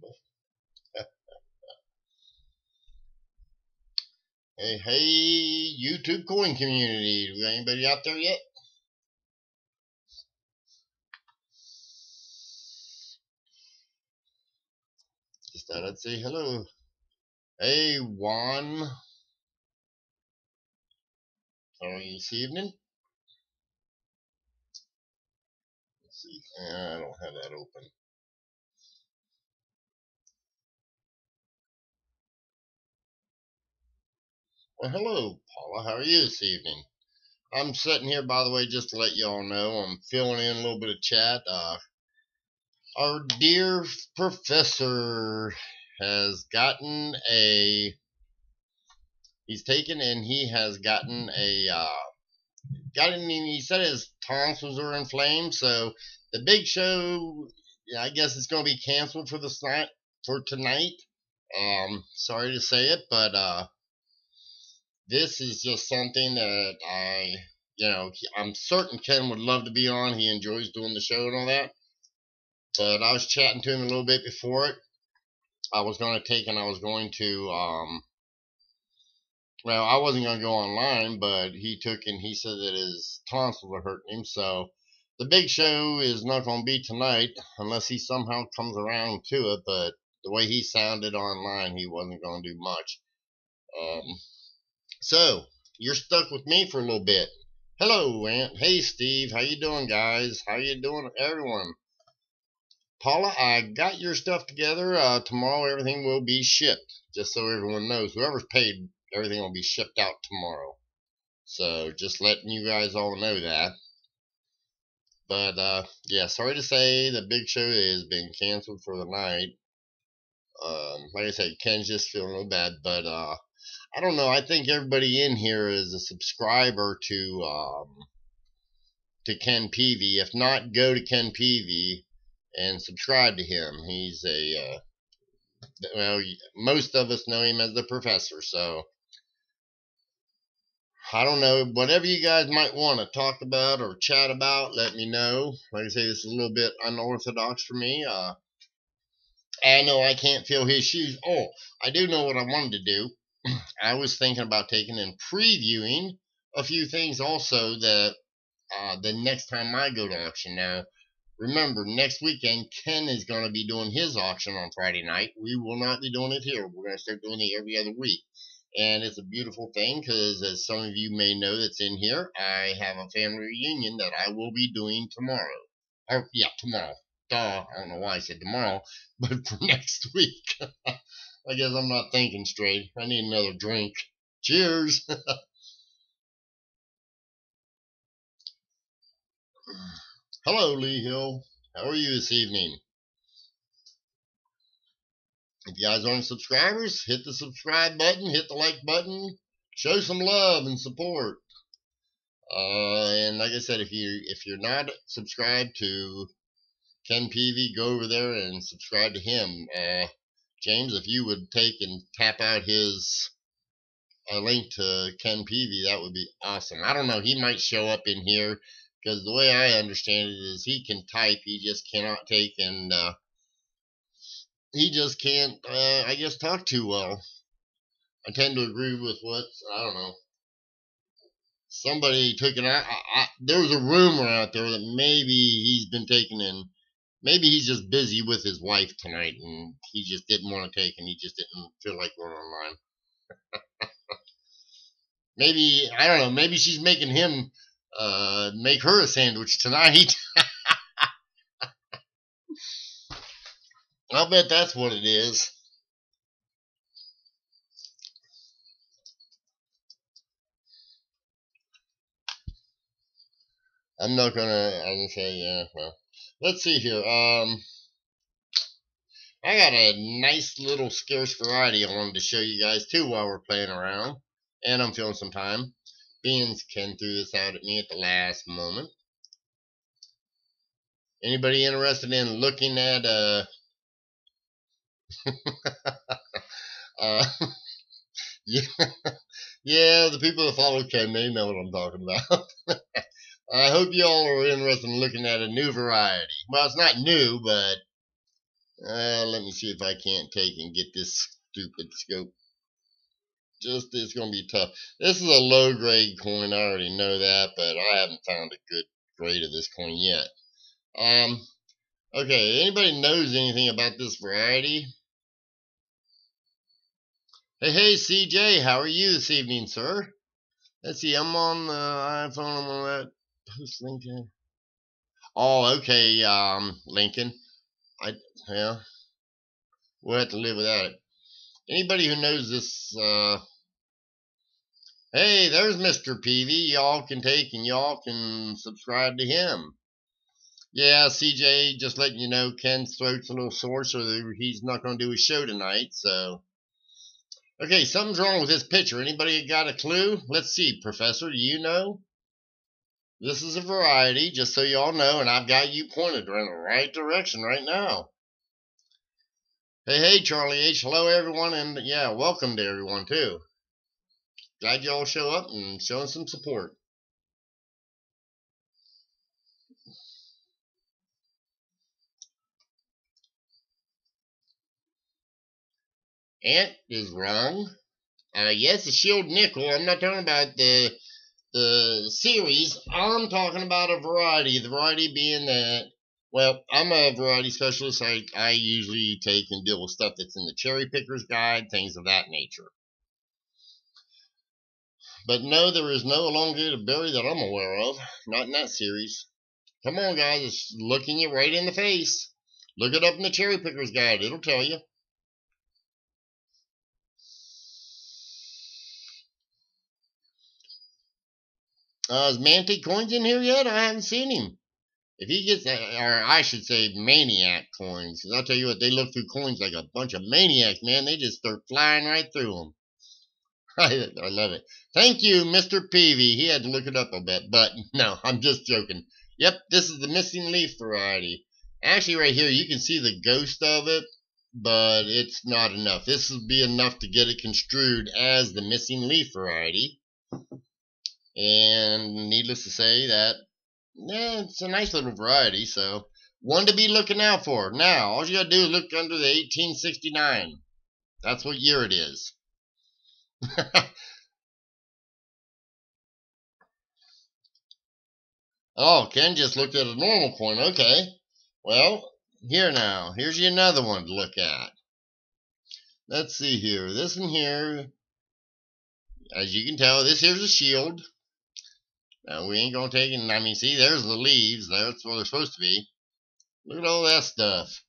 Rumble. Hey, YouTube coin community. Do we got anybody out there yet? Just thought I'd say hello. Hey, Juan. How are you this evening? Let's see. I don't have that open. Well, hello, Paula. How are you this evening? I'm sitting here, by the way, just to let you all know, I'm filling in a little bit of chat. Our dear professor has gotten a, he's taken and he has gotten a, he said his tonsils are inflamed, so the big show, I guess it's going to be canceled for tonight. Sorry to say it, but this is just something that I'm certain Ken would love to be on. He enjoys doing the show and all that. But I was chatting to him a little bit before it. I was going to, well, I wasn't going to go online, but he said that his tonsils are hurting him. So the big show is not going to be tonight unless he somehow comes around to it. But the way he sounded online, he wasn't going to do much. So you're stuck with me for a little bit. Hello, Aunt. Hey, Steve. How you doing, guys? How you doing, everyone? Paula, I got your stuff together. Tomorrow everything will be shipped. Just so everyone knows. Whoever's paid, everything will be shipped out tomorrow. So just letting you guys all know that. But yeah, sorry to say the big show is being canceled for the night. Like I said, Ken's just feeling a little bad. But I don't know. I think everybody in here is a subscriber to Ken Peavy. If not, go to Ken Peavy and subscribe to him. He's well, most of us know him as the professor, so I don't know. Whatever you guys might want to talk about or chat about, let me know. Like I say, this is a little bit unorthodox for me. I know I can't fill his shoes. Oh, I do know what I wanted to do. I was thinking about taking and previewing a few things also that the next time I go to auction. Now, remember, next weekend, Ken is going to be doing his auction on Friday night. We will not be doing it here. We're going to start doing it every other week. And it's a beautiful thing because, as some of you may know that's in here, I have a family reunion that I will be doing tomorrow. Or, yeah, tomorrow. Duh, I don't know why I said tomorrow, but for next week. I guess I'm not thinking straight. I need another drink. Cheers! Hello, Lee Hill. How are you this evening? If you guys aren't subscribers, hit the subscribe button, hit the like button, show some love and support. And like I said, if you're not subscribed to Ken Peavy, go over there and subscribe to him. James, if you would take and tap out his link to Ken Peavy, that would be awesome. I don't know, he might show up in here because the way I understand it is he can type, he just cannot take and he just can't, I guess, talk too well. I tend to agree with I don't know. Somebody took it out. There was a rumor out there that maybe he's been taken in. Maybe he's just busy with his wife tonight and he just didn't want to take and he just didn't feel like going online. Maybe, I don't know, maybe she's making him make her a sandwich tonight. I'll bet that's what it is. I'm not gonna say, yeah, well, let's see here. I got a nice little scarce variety I wanted to show you guys too while we're playing around. And I'm feeling some time. Beans Ken threw this out at me at the last moment. Anybody interested in looking at yeah, the people that follow Ken, they know what I'm talking about. I hope you all are interested in looking at a new variety. Well, it's not new, but Let me see if I can't take and get this stupid scope. It's going to be tough. This is a low grade coin. I already know that, but I haven't found a good grade of this coin yet. Okay, anybody knows anything about this variety? Hey, CJ, how are you this evening, sir? Let's see, I'm on the iPhone. I'm on that post LinkedIn. Oh, okay, Lincoln. Yeah, we'll have to live without it. Anybody who knows this, hey, there's Mr. Peavy. Y'all can take and y'all can subscribe to him. Yeah, CJ, just letting you know, Ken's throat's a little sore, so he's not going to do his show tonight, so. Okay, something's wrong with this picture. Anybody got a clue? Let's see, Professor, do you know? This is a variety, just so y'all know, and I've got you pointed in the right direction right now. Hey, Charlie H. Hello, everyone, and yeah, welcome to everyone, too. Glad y'all show up and showing some support. Ant is wrong. Yes, the shield nickel. I'm not talking about the series. I'm talking about a variety. The variety being that, well, I'm a variety specialist. I usually take and deal with stuff that's in the Cherry Picker's Guide, things of that nature. But no, there is no elongated berry that I'm aware of. Not in that series. Come on, guys. It's looking you right in the face. Look it up in the Cherry Picker's Guide. It'll tell you. Is Mantic Coins in here yet? I haven't seen him. If he gets, or I should say, maniac coins, because I'll tell you what, they look through coins like a bunch of maniacs, man. They just start flying right through them. I love it. Thank you, Mr. Peavy. He had to look it up a bit, but no, I'm just joking. Yep, this is the missing leaf variety. Actually, right here, you can see the ghost of it, but it's not enough. This would be enough to get it construed as the missing leaf variety. And needless to say that, yeah, it's a nice little variety, so one to be looking out for. Now, all you gotta do is look under the 1869. That's what year it is. Oh, Ken just looked at a normal coin. Okay. Well, here's you another one to look at. Let's see here. This one here, as you can tell, this here's a shield. Now, we ain't gonna take it. I mean, see, there's the leaves. That's where they're supposed to be. Look at all that stuff.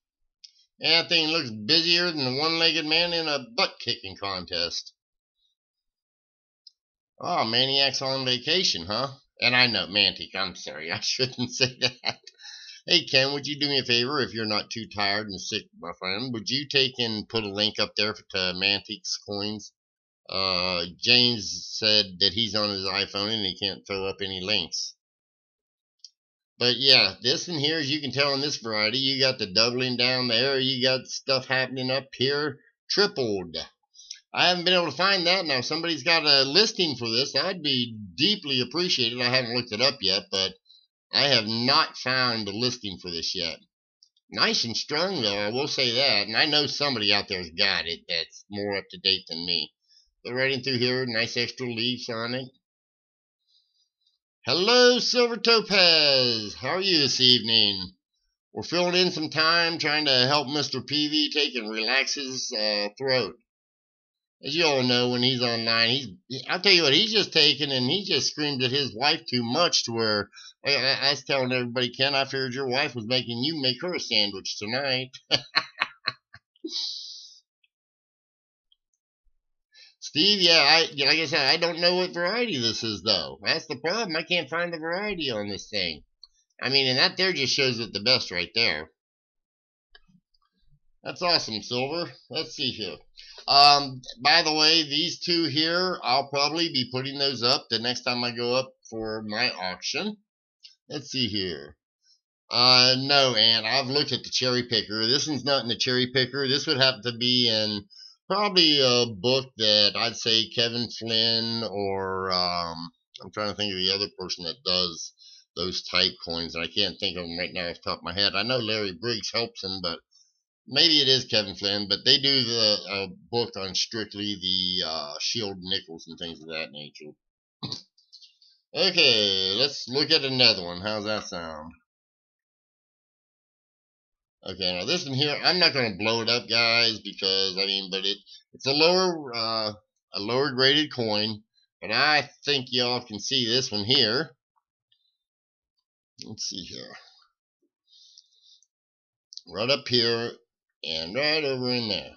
And that thing looks busier than a one-legged man in a butt-kicking contest. Oh, Maniac's on vacation, huh? And I know, Mantic, I'm sorry, I shouldn't say that. Hey, Ken, would you do me a favor if you're not too tired and sick, my friend? Would you take and put a link up there to Mantic's coins? James said that he's on his iPhone and he can't throw up any links. But yeah, this one here, as you can tell in this variety, you got the doubling down there. You got stuff happening up here, tripled. I haven't been able to find that. Now, if somebody's got a listing for this, I'd be deeply appreciated. I haven't looked it up yet, but I have not found a listing for this yet. Nice and strong, though, I will say that. And I know somebody out there's got it that's more up to date than me. But right in through here, nice extra leaves on it. Hello, Silver Topaz. How are you this evening? We're filling in some time trying to help Mr. Peavy take and relax his throat. As you all know, when he's online, I'll tell you what, he's just taking and he just screamed at his wife too much to where I was telling everybody, Ken, I figured your wife was making you make her a sandwich tonight. Steve, yeah, like I said, I don't know what variety this is, though. That's the problem. I can't find the variety on this thing. I mean, and that there just shows it the best right there. That's awesome, Silver. Let's see here. By the way, these two here, I'll probably be putting those up the next time I go up for my auction. Let's see here. No, Ant, I've looked at the Cherry Picker. This one's not in the Cherry Picker. This would have to be in probably a book that I'd say Kevin Flynn or I'm trying to think of the other person that does those type coins, and I can't think of them right now off the top of my head. I know Larry Briggs helps him, but maybe it is Kevin Flynn, but they do the book on strictly the shield nickels and things of that nature. Okay, let's look at another one. How's that sound? Okay, now this one here, I'm not going to blow it up, guys, because I mean, but it's a lower graded coin, but I think y'all can see this one here. Let's see here, right up here and right over in there.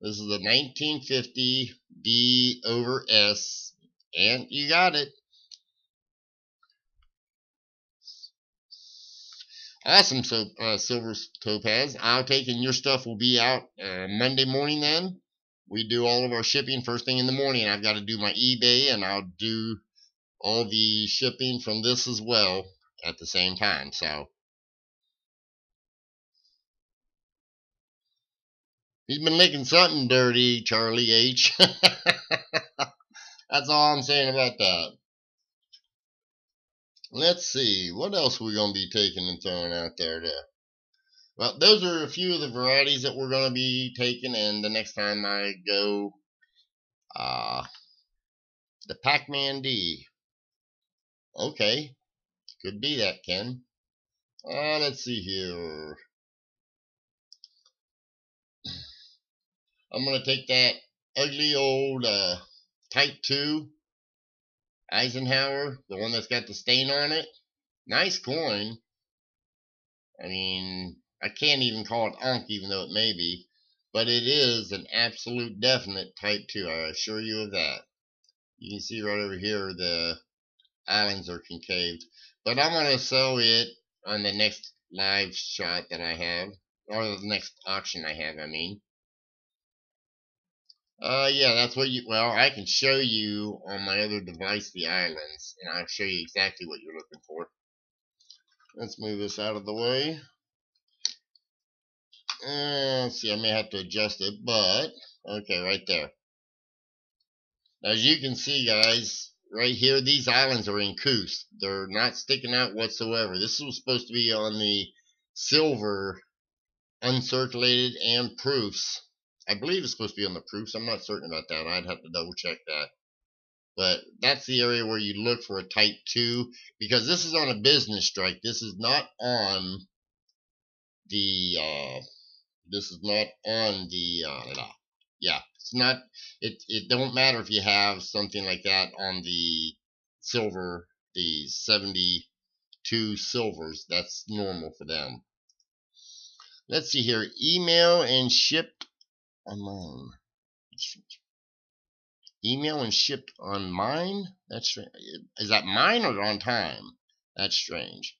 This is a 1950 D over S, and you got it. Awesome, so silver topaz. I'll take, and your stuff will be out Monday morning. Then we do all of our shipping first thing in the morning. I've got to do my eBay, and I'll do all the shipping from this as well at the same time. So he's been making something dirty, Charlie H. That's all I'm saying about that. Let's see, what else we're going to be taking and throwing out there. Well, those are a few of the varieties that we're going to be taking, and the next time I go, the Pac-Man D. Okay, could be that, Ken. Let's see here. I'm going to take that ugly old Type 2 Eisenhower, the one that's got the stain on it. Nice coin. I mean, I can't even call it Ankh, even though it may be. But it is an absolute definite Type 2, I assure you of that. You can see right over here the islands are concaved. But I'm going to sell it on the next live shot that I have. Or the next auction I have, I mean. Yeah, that's what you, well, I can show you on my other device the islands, and I'll show you exactly what you're looking for. Let's move this out of the way. Let's see, I may have to adjust it, but, okay, right there. As you can see, guys, right here, these islands are in coos. They're not sticking out whatsoever. This was supposed to be on the silver uncirculated and proofs. I believe it's supposed to be on the proofs. I'm not certain about that. I'd have to double check that. But that's the area where you look for a Type 2, because this is on a business strike. This is not on the yeah, it's not, it don't matter if you have something like that on the silver, the 72 silvers. That's normal for them. Let's see here. Email and shipped on mine. Email and shipped on mine? That's strange. Is that mine or on time? That's strange.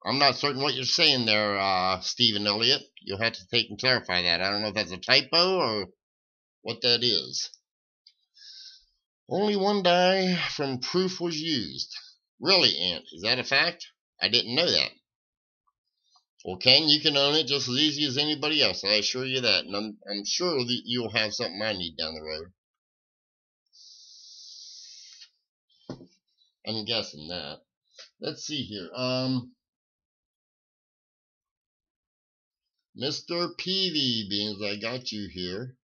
I'm not certain what you're saying there, Stephen Elliott. You'll have to take and clarify that. I don't know if that's a typo or what that is. Only one die from proof was used. Really, Ant? Is that a fact? I didn't know that. Well, Ken, you can own it just as easy as anybody else. I assure you that. And I'm sure that you'll have something I need down the road. I'm guessing that. Let's see here. Mr. Peavy, beans, I got you here.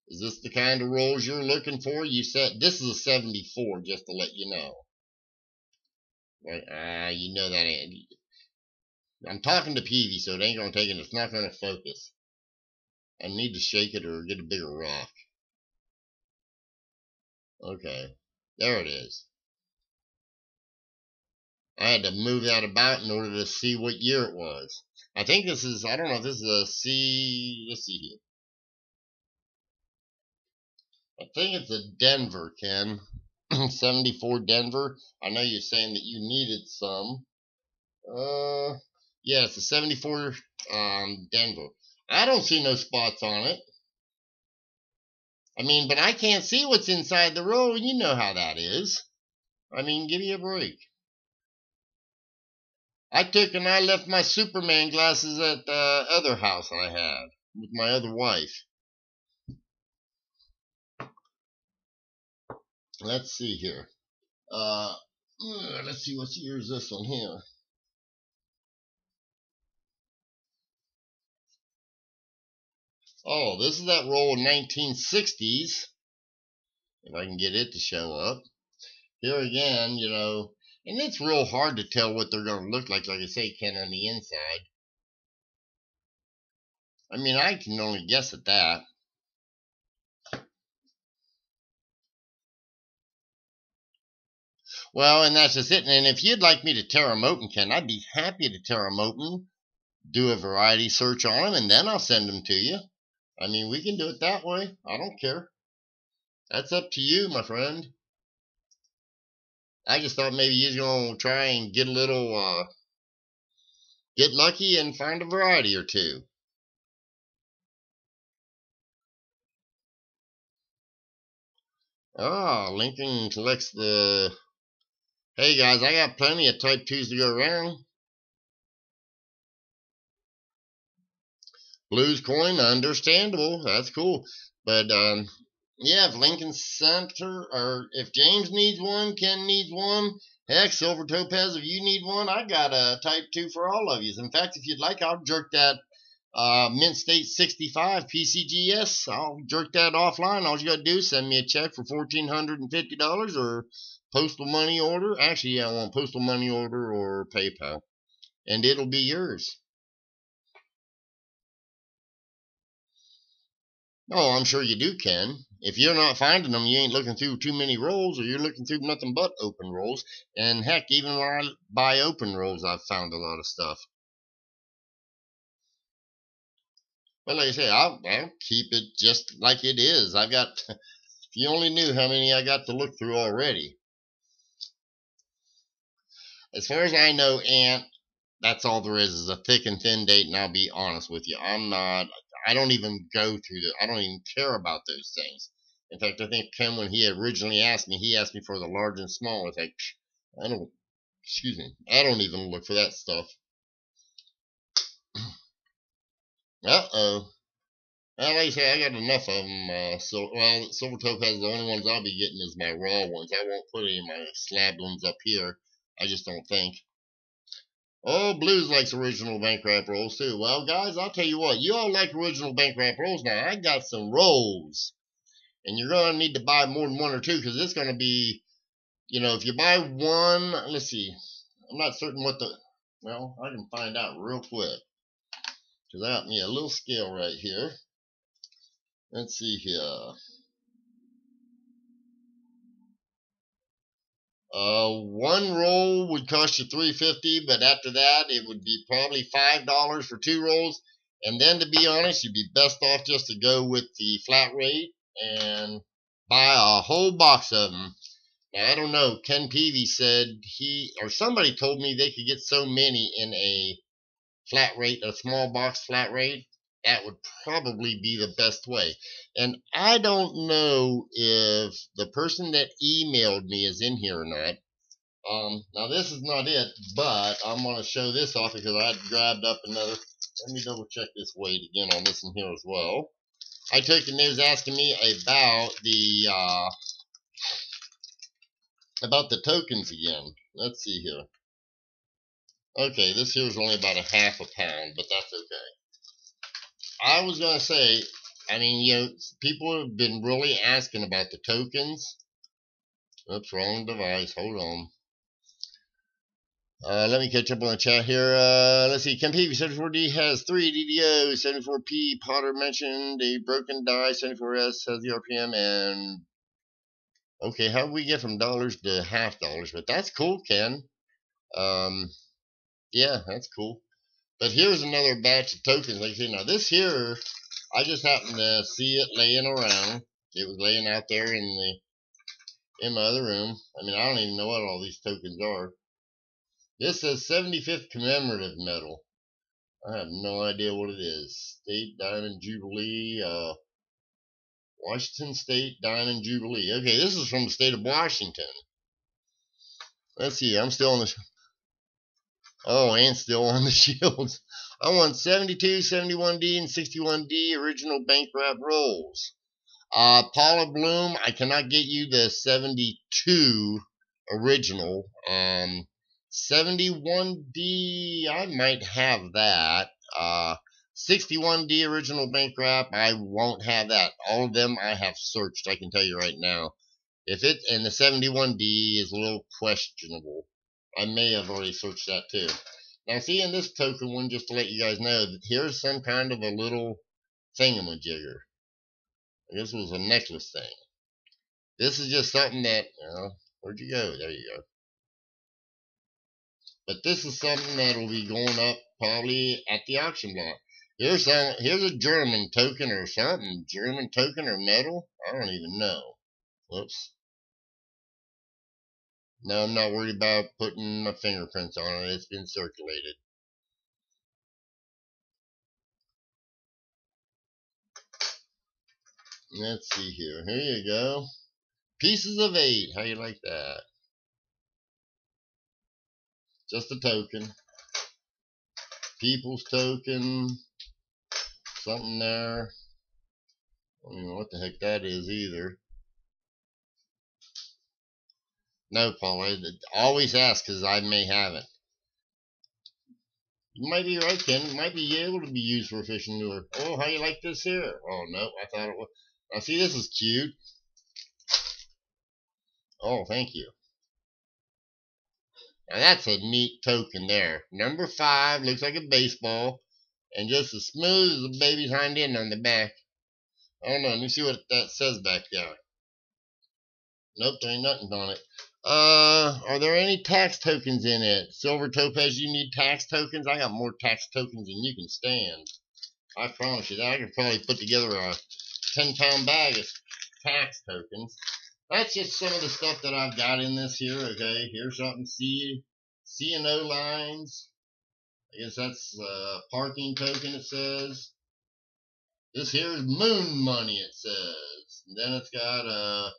Is this the kind of rolls you're looking for? You said this is a 74, just to let you know. Right? You know that ain't. I'm talking to Peavy, so it ain't gonna take it. It's not gonna focus. I need to shake it or get a bigger rock. Okay, there it is. I had to move that about in order to see what year it was. I think this is, I don't know if this is a C, let's see here. I think it's a Denver, Ken. 74 Denver. I know you're saying that you needed some. Yeah, it's a 74 Denver. I don't see no spots on it. I mean, but I can't see what's inside the roll. You know how that is. I mean, give me a break. I took and I left my Superman glasses at the other house I had with my other wife. Let's see here. Let's see what year is this one here. Oh, this is that roll of 1960s. If I can get it to show up. Here again, you know, and it's real hard to tell what they're going to look like I say, Ken, on the inside. I mean, I can only guess at that. Well, and that's just it. And if you'd like me to tear them open, Ken, I'd be happy to tear them open, do a variety search on them, and then I'll send them to you. I mean, we can do it that way. I don't care. That's up to you, my friend. I just thought maybe you're going to try and get a little, get lucky and find a variety or two. Ah, Lincoln collects the... Hey, guys, I got plenty of Type 2s to go around. Blues coin, understandable. That's cool. But, yeah, if Lincoln Center, or if James needs one, Ken needs one, heck, Silver Topaz, if you need one, I got a Type 2 for all of you. In fact, if you'd like, I'll jerk that Mint State 65 PCGS. I'll jerk that offline. All you got to do is send me a check for $1,450 or postal money order. Actually, yeah, I want postal money order or PayPal, and it'll be yours. Oh, I'm sure you do, Ken. If you're not finding them, you ain't looking through too many rolls, or you're looking through nothing but open rolls. And heck, even when I buy open rolls, I've found a lot of stuff. But like I say, I'll keep it just like it is. I've got, if you only knew how many I got to look through already. As far as I know, Ant, that's all there is a thick and thin date, and I'll be honest with you. I don't even go through I don't even care about those things. In fact, I think Ken, when he originally asked me, he asked me for the large and small. I think, I don't, excuse me, I don't even look for that stuff. Uh-oh. Well, like I say, I got enough of them. Silver Topaz, the only ones I'll be getting is my raw ones. I won't put any of my slabbed ones up here. I just don't think. Oh, Blues likes original bank wrap rolls too. Well, guys, I'll tell you what. You all like original bank wrap rolls. Now, I got some rolls. And you're going to need to buy more than one or two because it's going to be, you know, if you buy one, let's see. I'm not certain what the, well, I can find out real quick. Because I got me a little scale right here. Let's see here. One roll would cost you $3.50, but after that, it would be probably $5 for two rolls. And then, to be honest, you'd be best off just to go with the flat rate and buy a whole box of them. Now, I don't know. Ken Peavy said somebody told me they could get so many in a flat rate, a small box flat rate. That would probably be the best way. And I don't know if the person that emailed me is in here or not. Now this is not it, but I'm going to show this off because I grabbed up another. Let me double check this weight again on this one here as well. I took and they was asking me about the tokens again. Let's see here. Okay, this here is only about a half a pound, but that's okay. I was going to say, I mean, you know, people have been really asking about the tokens. Oops, wrong device. Hold on. Let me catch up on the chat here. Let's see. Ken Peavy, 74D has 3 DDOs. 74P, Potter mentioned a broken die. 74S has the RPM. And, okay, how do we get from dollars to half dollars? But that's cool, Ken. Yeah, that's cool. But here's another batch of tokens. Like I say, now this here, I just happened to see it laying around. It was laying out there in my other room. I mean, I don't even know what all these tokens are. This says 75th commemorative medal. I have no idea what it is. State Diamond Jubilee, Washington State Diamond Jubilee. Okay, this is from the state of Washington. Let's see, I'm still on the... Oh, and still on the shields. I want 72, 71D, and 61D original bank wrap rolls. Paula Bloom, I cannot get you the 72 original. 71D, I might have that. 61D original bank wrap, I won't have that. All of them I have searched, I can tell you right now. If it, and the 71D is a little questionable. I may have already searched that too. Now see in this token one, just to let you guys know, that here's some kind of a little thingamajigger. This was a necklace thing. This is just something that, where'd you go? There you go. But this is something that will be going up probably at the auction block. Here's a German token or something. German token or metal? I don't even know. Whoops. No, I'm not worried about putting my fingerprints on it. It's been circulated. Let's see here. Here you go. Pieces of 8. How you like that? Just a token. People's token. Something there. I don't even know what the heck that is either. No, Paul. I always ask because I may have it. You might be right, Ken. It might be able to be used for fishing lure. Oh, how you like this here? Oh, no. I thought it was. Now, see, this is cute. Oh, thank you. Now, that's a neat token there. Number 5. Looks like a baseball. And just as smooth as a baby's hind end on the back. I don't know. Let me see what that says back there. Nope, there ain't nothing on it. Are there any tax tokens in it? Silver Topaz, you need tax tokens? I got more tax tokens than you can stand. I promise you that. I could probably put together a 10-pound bag of tax tokens. That's just some of the stuff that I've got in this here, okay? Here's something, C&O lines. I guess that's parking token, it says. This here is moon money, it says. And then it's got a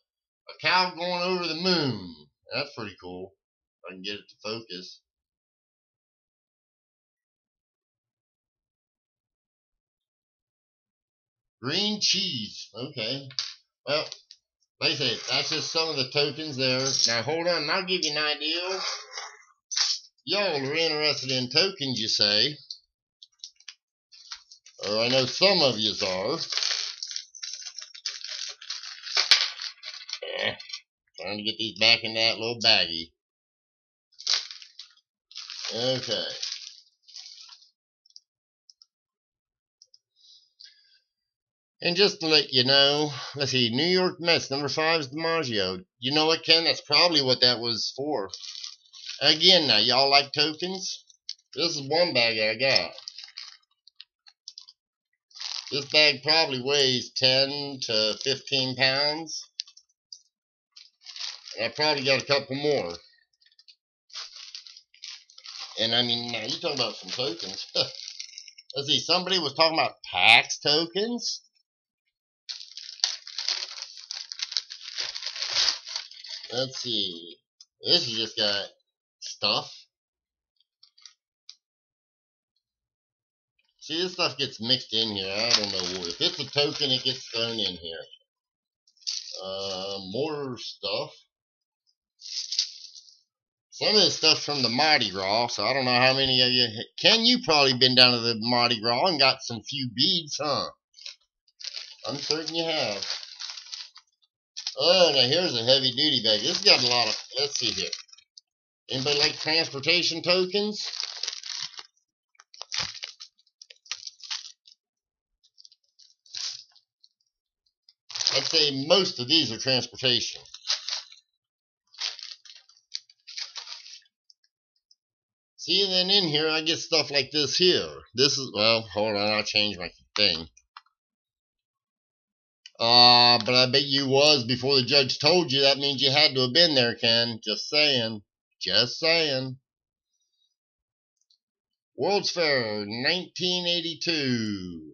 cow going over the moon. That's pretty cool. If I can get it to focus. Green cheese. Okay. Well, like I said, that's just some of the tokens there. Now, hold on. I'll give you an idea. Y'all are interested in tokens, you say. Or I know some of yous are. Trying to get these back in that little baggie. Okay. And just to let you know, let's see, New York Mets, number 5 is DiMaggio. You know what, Ken? That's probably what that was for. Again, now, y'all like tokens? This is one bag I got. This bag probably weighs 10 to 15 pounds. And I probably got a couple more. And I mean, now you talking about some tokens. Let's see, somebody was talking about tax tokens. Let's see. This has just got stuff. See, this stuff gets mixed in here. I don't know. If it's a token, it gets thrown in here. More stuff. Some of this stuff's from the Mardi Gras, so I don't know how many of you. Ken, you probably been down to the Mardi Gras and got some few beads, huh? I'm certain you have. Oh, now here's a heavy duty bag. This has got a lot of. Let's see here. Anybody like transportation tokens? I'd say most of these are transportation. See, and then in here I get stuff like this here. This is, well, hold on, I'll change my thing. But I bet you was before the judge told you. That means you had to have been there, Ken. Just saying. Just saying. World's Fair, 1982.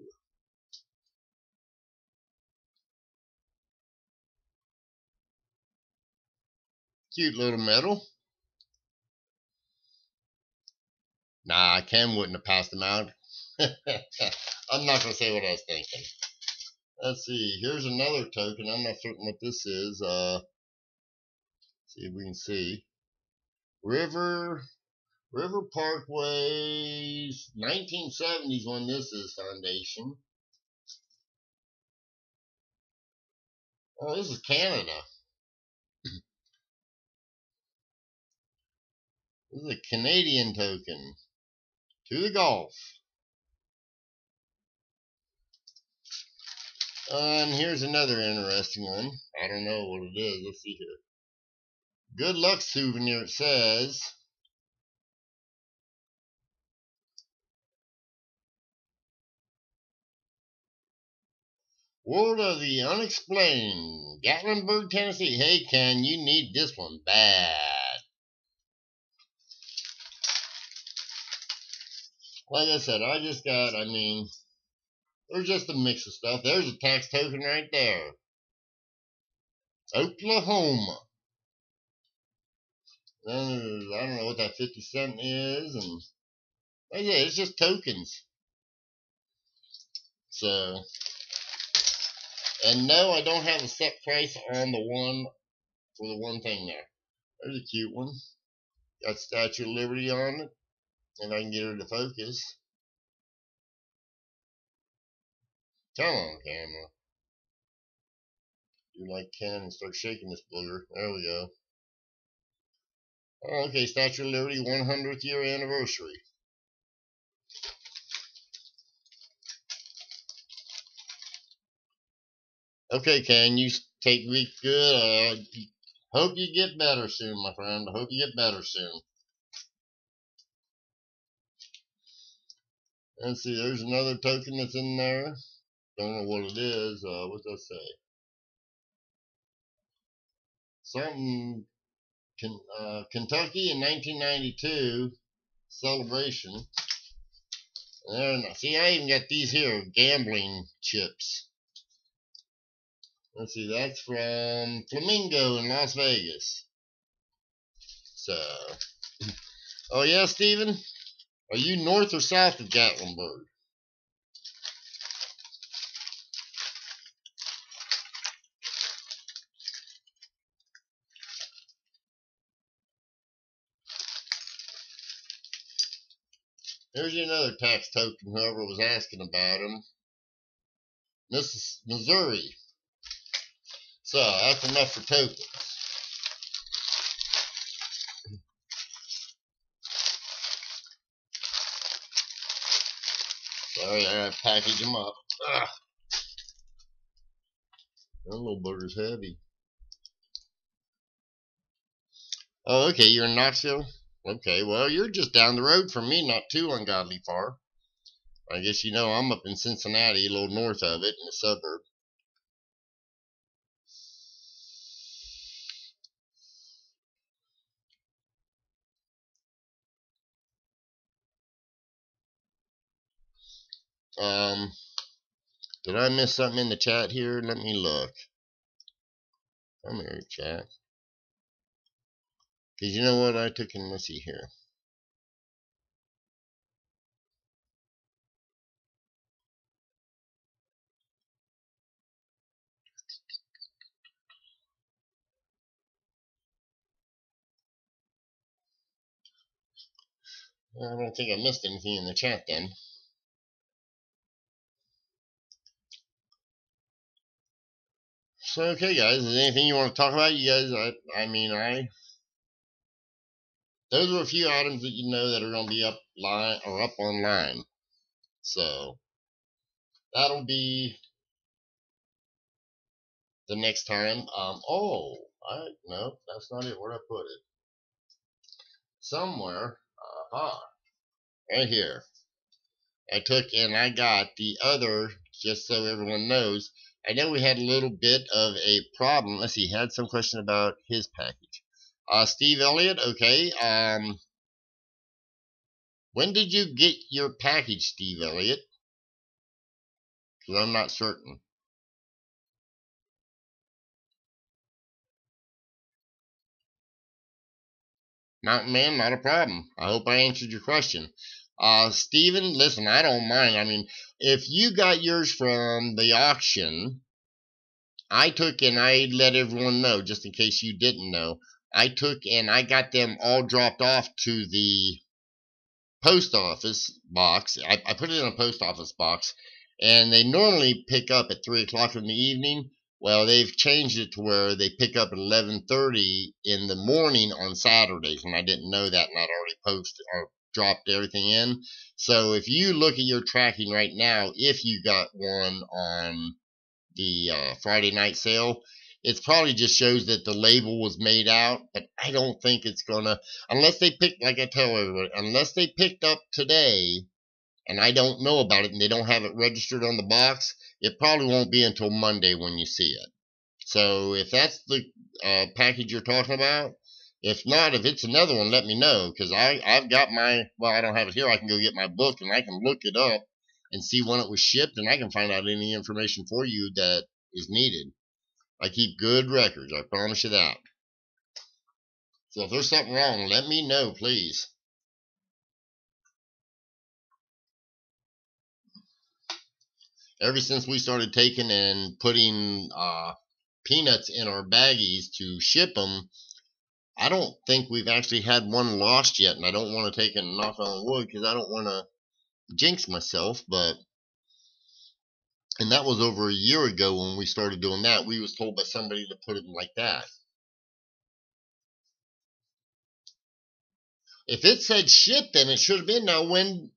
Cute little medal. Nah, Ken wouldn't have passed them out. I'm not going to say what I was thinking. Let's see. Here's another token. I'm not certain what this is. See if we can see. River River Parkway's 1970s when this is foundation. Oh, this is Canada. This is a Canadian token. To the Gulf. And here's another interesting one. I don't know what it is. Let's see here. Good luck souvenir, it says. World of the Unexplained. Gatlinburg, Tennessee. Hey, Ken, you need this one bad. Like I said, I just got, there's just a mix of stuff. There's a tax token right there. Oklahoma. Then I don't know what that 50 cent is, and like I said, it's just tokens. So, and no, I don't have a set price on the one for the one thing there. There's a cute one. Got Statue of Liberty on it, and I can get her to focus. Come on, camera. Do like Ken and start shaking this booger. There we go. Oh, okay, Statue of Liberty 100th year anniversary. Okay, Ken, you take week good. Hope you get better soon, my friend. I hope you get better soon. Let's see, there's another token that's in there. Don't know what it is. What's that say? Something Kentucky in 1992 celebration. And see, I even got these here gambling chips. Let's see, that's from Flamingo in Las Vegas. So, oh yeah, Steven? Are you north or south of Gatlinburg? There's another tax token, whoever was asking about him. This is Missouri. So, that's enough for tokens. Sorry, I gotta package them up. Ugh. That little booger's heavy. Oh, okay, you're in Knoxville? Okay, well, you're just down the road from me, not too ungodly far. I guess you know I'm up in Cincinnati, a little north of it, in the suburb. Did I miss something in the chat here? Let me look. Come here, chat. Because you know what I took in, let's see here. I don't think I missed anything in the chat then. So, okay, guys, is there anything you want to talk about? You guys, those are a few items that you know that are going to be up online. So, that'll be the next time. No, that's not it. Where'd I put it? Somewhere. Right here. I took and I got the other, just so everyone knows. I know we had a little bit of a problem. Let's see, he had some question about his package. Steve Elliott, okay. When did you get your package, Steve Elliott? Because I'm not certain. Mountain Man, not a problem. I hope I answered your question. Steven, listen, I don't mind. If you got yours from the auction, I took and I let everyone know, just in case you didn't know, I took and I got them all dropped off to the post office box. I put it in a post office box, and they normally pick up at 3 o'clock in the evening. Well, they've changed it to where they pick up at 11:30 in the morning on Saturdays, and I didn't know that, and I'd already posted or dropped everything in. So if you look at your tracking right now, if you got one on the Friday night sale, it probably just shows that the label was made out, but I don't think it's gonna, unless they pick, like I tell everybody, unless they picked up today and I don't know about it and they don't have it registered on the box, it probably won't be until Monday when you see it. So if that's the package you're talking about, if not, if it's another one, let me know, because I've got my, well, I don't have it here. I can go get my book and I can look it up and see when it was shipped, and I can find out any information for you that is needed. I keep good records, I promise you that. So if there's something wrong, let me know, please. Ever since we started taking and putting peanuts in our baggies to ship them, I don't think we've actually had one lost yet, and I don't want to take and knock on wood because I don't want to jinx myself, but, and that was over a year ago when we started doing that. We was told by somebody to put it like that. If it said shipped, then it should have been. Now, when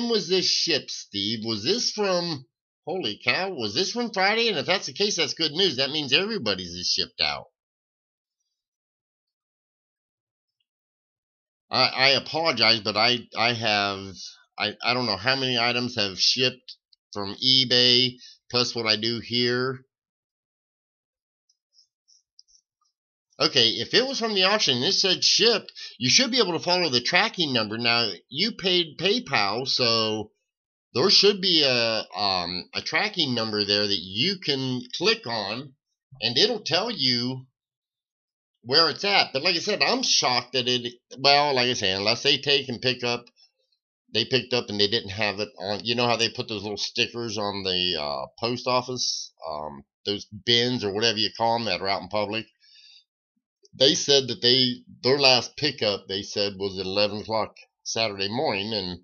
was this shipped, Steve? Was this from, holy cow, was this from Friday? And if that's the case, that's good news. That means everybody's is shipped out. I apologize, but I don't know how many items have shipped from eBay plus what I do here. Okay, if it was from the auction and it said shipped, you should be able to follow the tracking number. Now, you paid PayPal, so there should be a tracking number there that you can click on, and it'll tell you where it's at. But like I said, I'm shocked that it, well, like I said, unless they take and pick up, they picked up and they didn't have it on, you know how they put those little stickers on the post office, those bins or whatever you call them that are out in public. They said that their last pickup, they said, was at 11 o'clock Saturday morning, and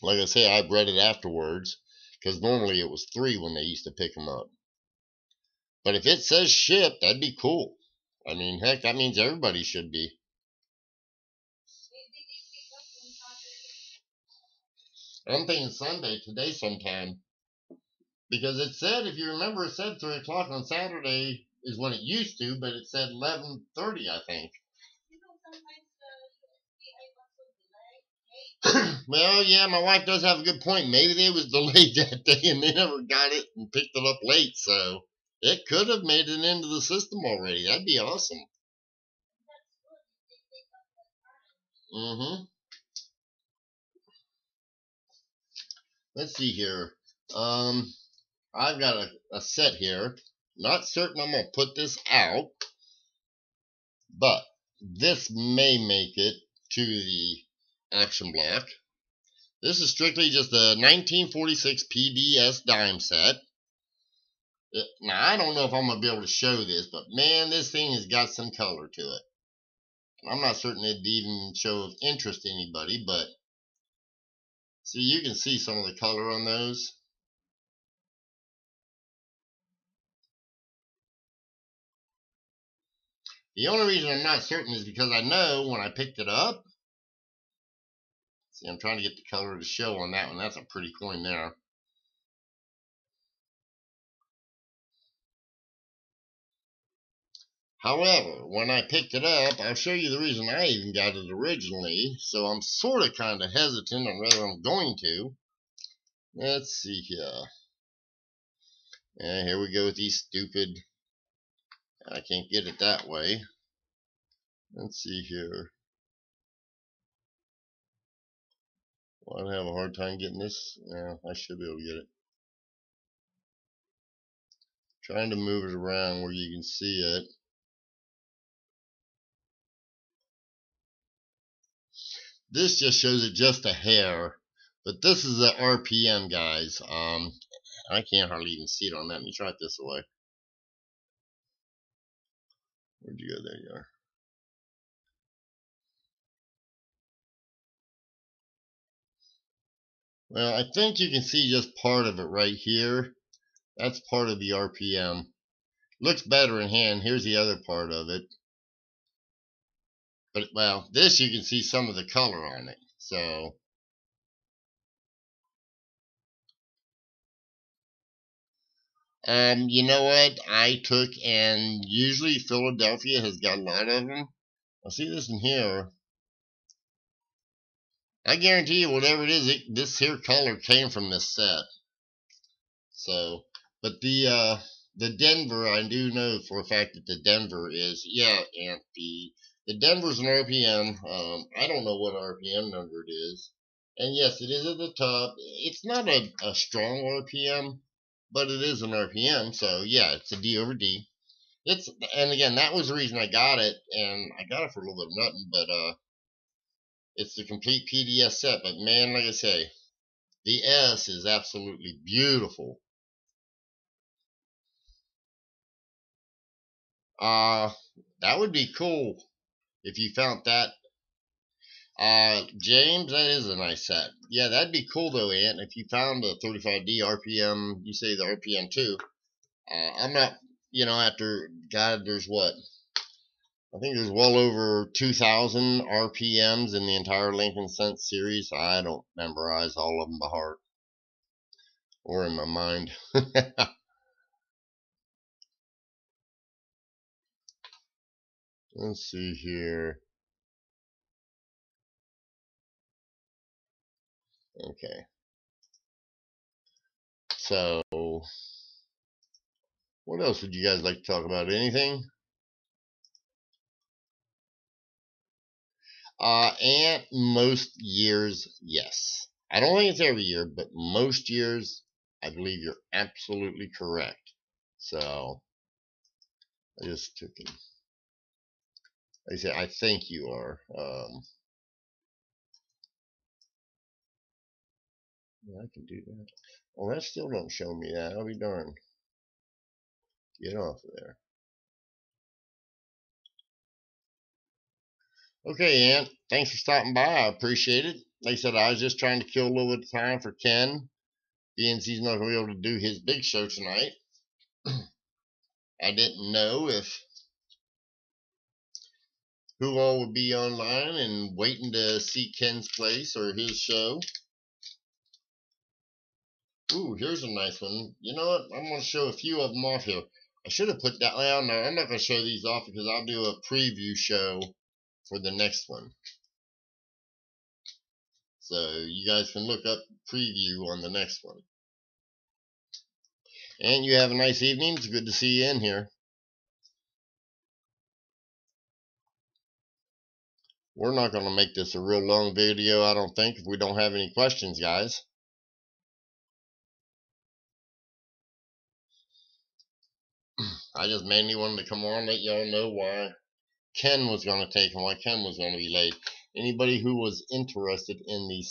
like I say, I've read it afterwards, because normally it was 3 when they used to pick them up. But if it says shipped, that'd be cool. I mean, heck, that means everybody should be. I'm thinking Sunday, today sometime. Because it said, if you remember, it said 3 o'clock on Saturday is when it used to, but it said 11:30, I think. Well, yeah, my wife does have a good point. Maybe they was delayed that day and they never got it and picked it up late, so it could have made it into the system already. That'd be awesome. Mm-hmm. Let's see here. I've got a set here. Not certain I'm going to put this out, but this may make it to the auction block. This is strictly just a 1946 PDS dime set. Now, I don't know if I'm going to be able to show this, but man, this thing has got some color to it. I'm not certain it'd even show of interest to anybody, but see, you can see some of the color on those. The only reason I'm not certain is because I know when I picked it up, see, I'm trying to get the color to show on that one. That's a pretty coin there. However, when I picked it up, I'll show you the reason I even got it originally. So I'm sort of kind of hesitant on whether I'm going to. Let's see here. And here we go with these stupid. I can't get it that way. Let's see here. Well, I have a hard time getting this. Yeah, I should be able to get it. Trying to move it around where you can see it. This just shows it just a hair, but this is the RPM, guys. I can't hardly even see it on that. Let me try it this way. Where'd you go? There you are. Well, I think you can see just part of it right here. That's part of the RPM. Looks better in hand. Here's the other part of it. But, well, this you can see some of the color on it. So, you know what? I took, and usually Philadelphia has got a lot of them. I'll see this in here. I guarantee you, whatever it is, this here color came from this set. So, but the Denver, I do know for a fact that the Denver is, yeah, and the Denver's an RPM. I don't know what RPM number it is. And yes, it is at the top. It's not a strong RPM, but it is an RPM. So yeah, it's a D over D. And again, that was the reason I got it, and I got it for a little bit of nothing, but it's the complete PDS set. But man, like I say, the S is absolutely beautiful. That would be cool if you found that. James, that is a nice set. Yeah, that'd be cool though, Ant. If you found a 35D RPM, you say the RPM too. I'm not, after God, there's what? I think there's well over 2,000 RPMs in the entire Lincoln Sense series. I don't memorize all of them by heart or in my mind. Let's see here. Okay. So, what else would you guys like to talk about? Anything? And most years, yes. I don't think it's every year, but most years, I believe you're absolutely correct. So, I just took it. Like I say, I think you are. Yeah, I can do that. Well, that still don't show me that. I'll be darned. Get off of there. Okay, Ant. Thanks for stopping by. I appreciate it. Like I said, I was just trying to kill a little bit of time for Ken, being he's not going to be able to do his big show tonight. I didn't know if who all would be online and waiting to see Ken's place or his show. Ooh, here's a nice one. You know what? I'm going to show a few of them off here. I should have put that. Well, no, I'm not going to show these off because I'll do a preview show for the next one. So you guys can look up preview on the next one. And you have a nice evening. It's good to see you in here. We're not going to make this a real long video, I don't think, if we don't have any questions, guys. I just mainly wanted to come on, let y'all know why Ken was going to take and why Ken was going to be late. Anybody who was interested in the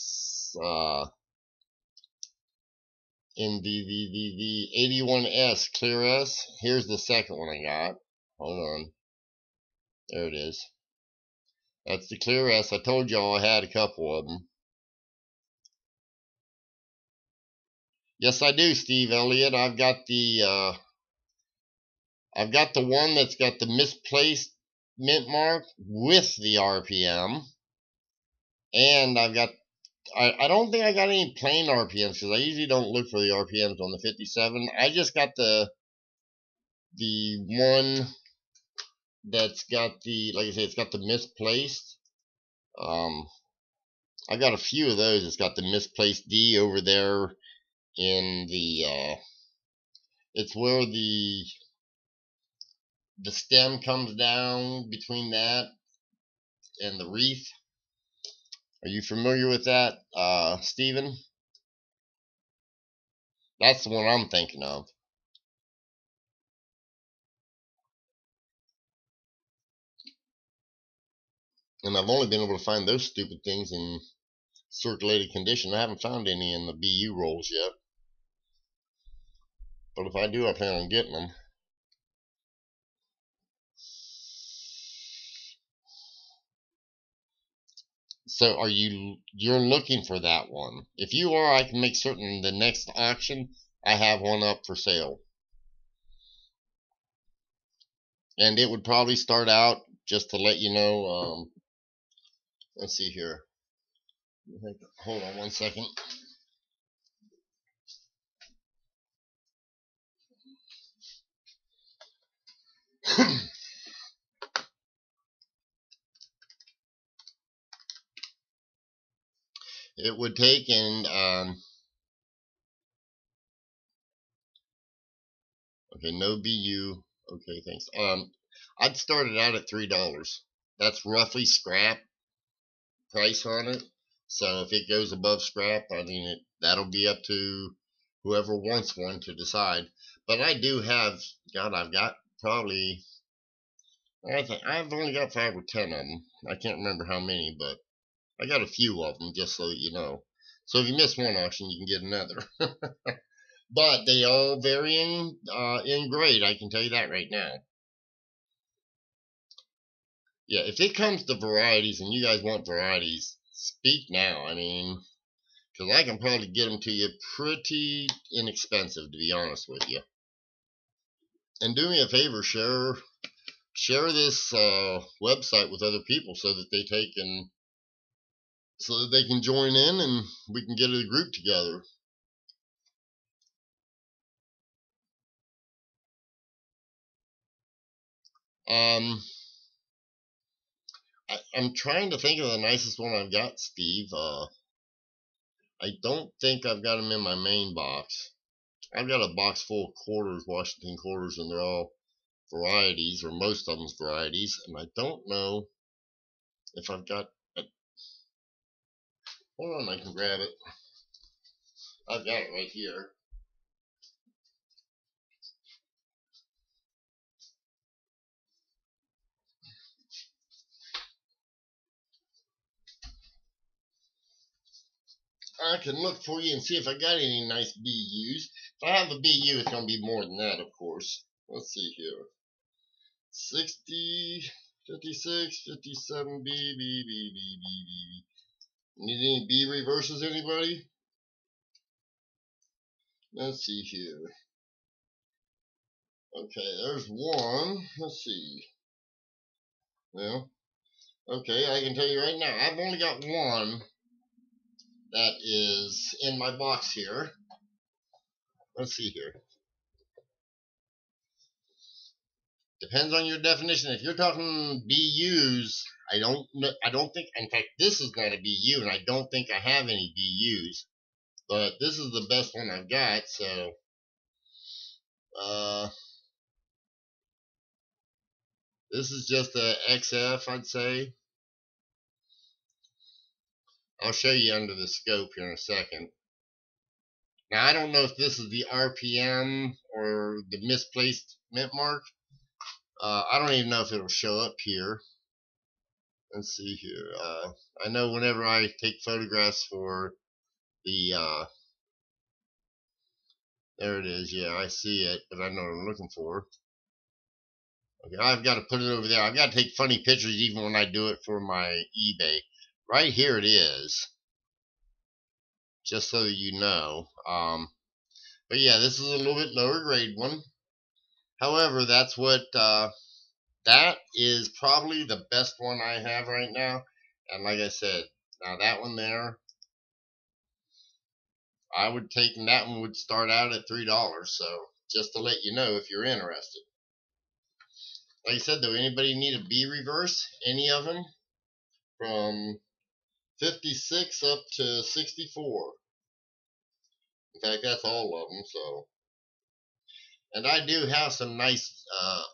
81S Clear S, here's the second one I got. Hold on. There it is. That's the Clear S. I told y'all I had a couple of them. Yes, I do, Steve Elliott. I've got the one that's got the misplaced mint mark with the RPM, and I don't think I got any plain RPMs because I usually don't look for the RPMs on the 57. I just got the one that's got like I say, it's got the misplaced. I got a few of those. It's got the misplaced D over there in the it's where the stem comes down between that and the wreath. Are you familiar with that, Stephen? That's the one I'm thinking of. And I've only been able to find those stupid things in circulated condition. I haven't found any in the BU rolls yet. But if I do, I plan on getting them. So you're looking for that one? If you are, I can make certain the next auction I have one up for sale. And it would probably start out, just to let you know, let's see here. Hold on one second. It would take in, okay, no BU. Okay, thanks. I'd start it out at $3. That's roughly scrap price on it. So if it goes above scrap, I mean, that'll be up to whoever wants one to decide. But I do have, God, I've got probably, I think I've only got 5 or 10 of them. I can't remember how many, but I got a few of them, just so you know. So if you miss one auction, you can get another. But they all vary in grade, I can tell you that right now. Yeah, if it comes to varieties and you guys want varieties, speak now. I mean, because I can probably get them to you pretty inexpensive, to be honest with you. And do me a favor, share this website with other people so that they can join in and we can get a group together. I'm trying to think of the nicest one I've got, Steve. I don't think I've got them in my main box. I've got a box full of quarters, Washington quarters, and they're all varieties, or most of them's varieties, and I don't know if I've got. Hold on, I can grab it. I've got it right here. I can look for you and see if I got any nice BUs. If I have a BU, it's going to be more than that, of course. Let's see here. 60, 56, 57, B, B, B, B, B, B. Need any B reverses, anybody? Let's see here. Okay, there's one. Let's see. Well, okay, I can tell you right now, I've only got one that is in my box here. Let's see here. Depends on your definition. If you're talking BUs, I don't think, in fact, this is not a BU, and I don't think I have any BUs. But this is the best one I've got, so this is just a XF, I'd say. I'll show you under the scope here in a second. Now, I don't know if this is the RPM or the misplaced mint mark. I don't even know if it'll show up here. Let's see here. I know whenever I take photographs for the, there it is. Yeah, I see it, but I know what I'm looking for. Okay, I've got to put it over there. I've got to take funny pictures even when I do it for my eBay. Right here it is. Just so that you know. But yeah, this is a little bit lower grade one. However, that's what, that is probably the best one I have right now. And like I said, now that one there, I would take, and that one would start out at $3. So just to let you know if you're interested. Like I said, though, anybody need a B reverse? Any of them? From 56 up to 64. In fact, that's all of them. So, and I do have some nice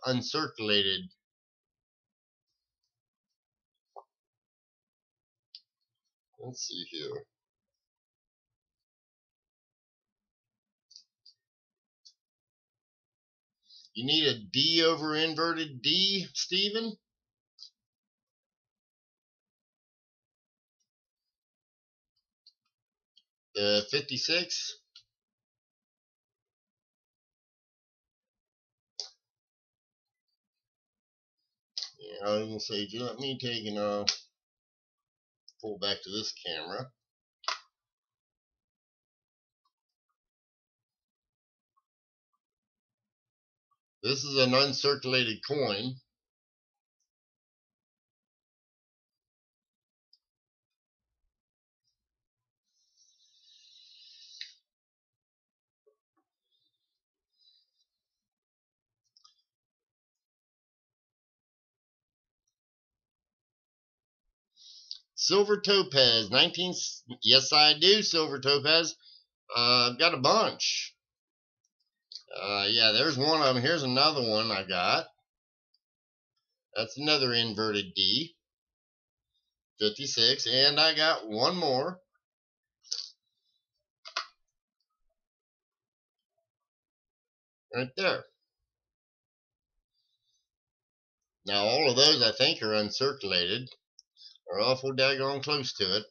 uncirculated. Let's see here. You need a D over inverted D, Stephen? The 56? Yeah, I was going to say, let me take an, pull back to this camera. This is an uncirculated coin. Silver topaz, 19. Yes, I do, silver topaz. I've got a bunch. Yeah, there's one of them. Here's another one I got. That's another inverted D. 56. And I got one more. Right there. Now, all of those I think are uncirculated. Are awful daggone close to it.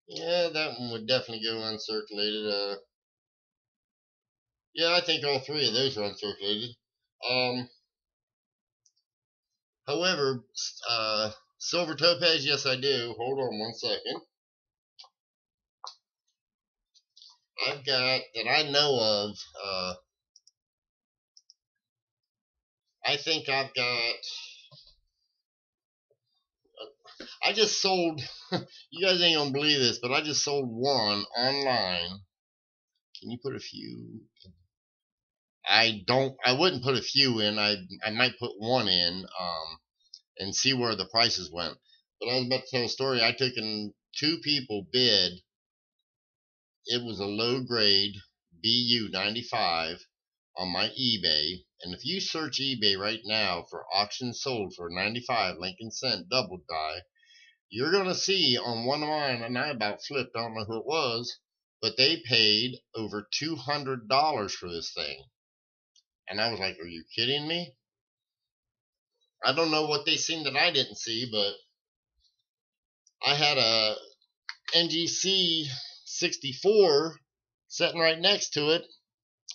Yeah, that one would definitely go uncirculated. Yeah, I think all three of those are uncirculated. However, silver topaz, yes, I do. Hold on one second. I've got, that I know of, I think I've got, I just sold, you guys ain't gonna believe this, but I just sold one online. Can you put a few? I wouldn't put a few in. I might put one in, and see where the prices went. But I was about to tell a story. I took in 2 people bid. It was a low grade BU 95 on my eBay. And if you search eBay right now for auction sold for 95 Lincoln Cent double die, you're going to see on one of mine, and I about flipped, I don't know who it was, but they paid over $200 for this thing. And I was like, are you kidding me? I don't know what they seen that I didn't see, but I had a NGC 64 sitting right next to it.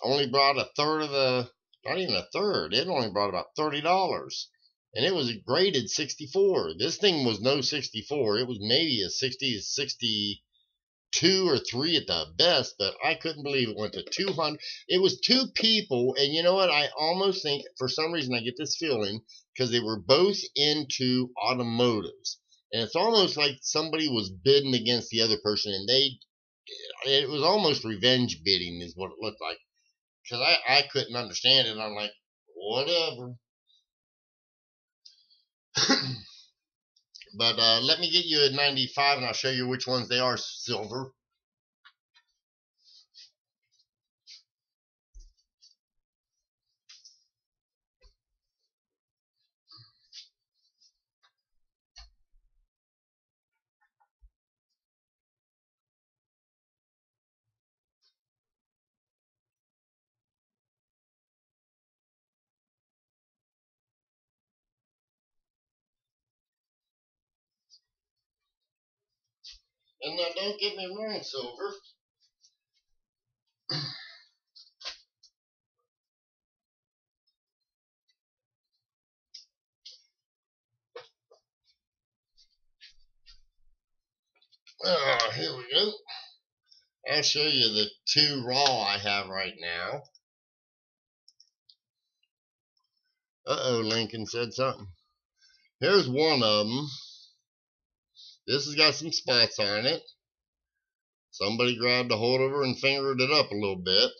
Only brought a third of the, not even a third, it only brought about $30. And it was a graded 64. This thing was no 64. It was maybe a 60, 62 or 3 at the best, but I couldn't believe it went to 200. It was 2 people, and you know what? I almost think, for some reason, I get this feeling, because they were both into automotives. And it's almost like somebody was bidding against the other person, and it was almost revenge bidding is what it looked like. Because I couldn't understand it. I'm like, whatever. But let me get you a 95, and I'll show you which ones they are silver. And now don't get me wrong, silver. Here we go. I'll show you the 2 raw I have right now. Uh-oh, Lincoln said something. Here's one of them. This has got some spots on it. Somebody grabbed a hold of her and fingered it up a little bit.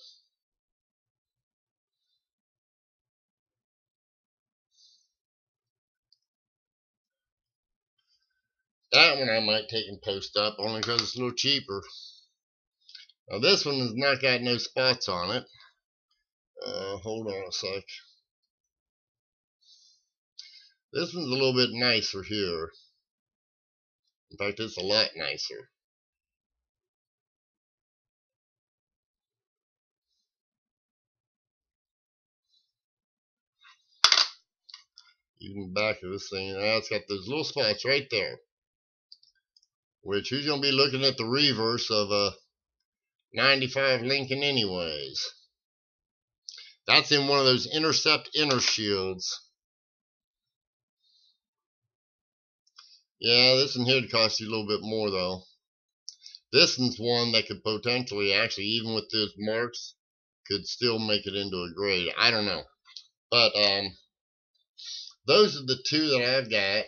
That one I might take and post up only because it's a little cheaper. Now this one has not got no spots on it. Hold on a sec. This one's a little bit nicer here. In fact, it's a lot nicer. Even back of this thing, now it's got those little spots right there. Which, who's going to be looking at the reverse of a 95 Lincoln anyways? That's in one of those Intercept inner shields. Yeah, this one here would cost you a little bit more though. This one's one that could potentially, actually, even with those marks, could still make it into a grade. I don't know, but those are the two that I've got.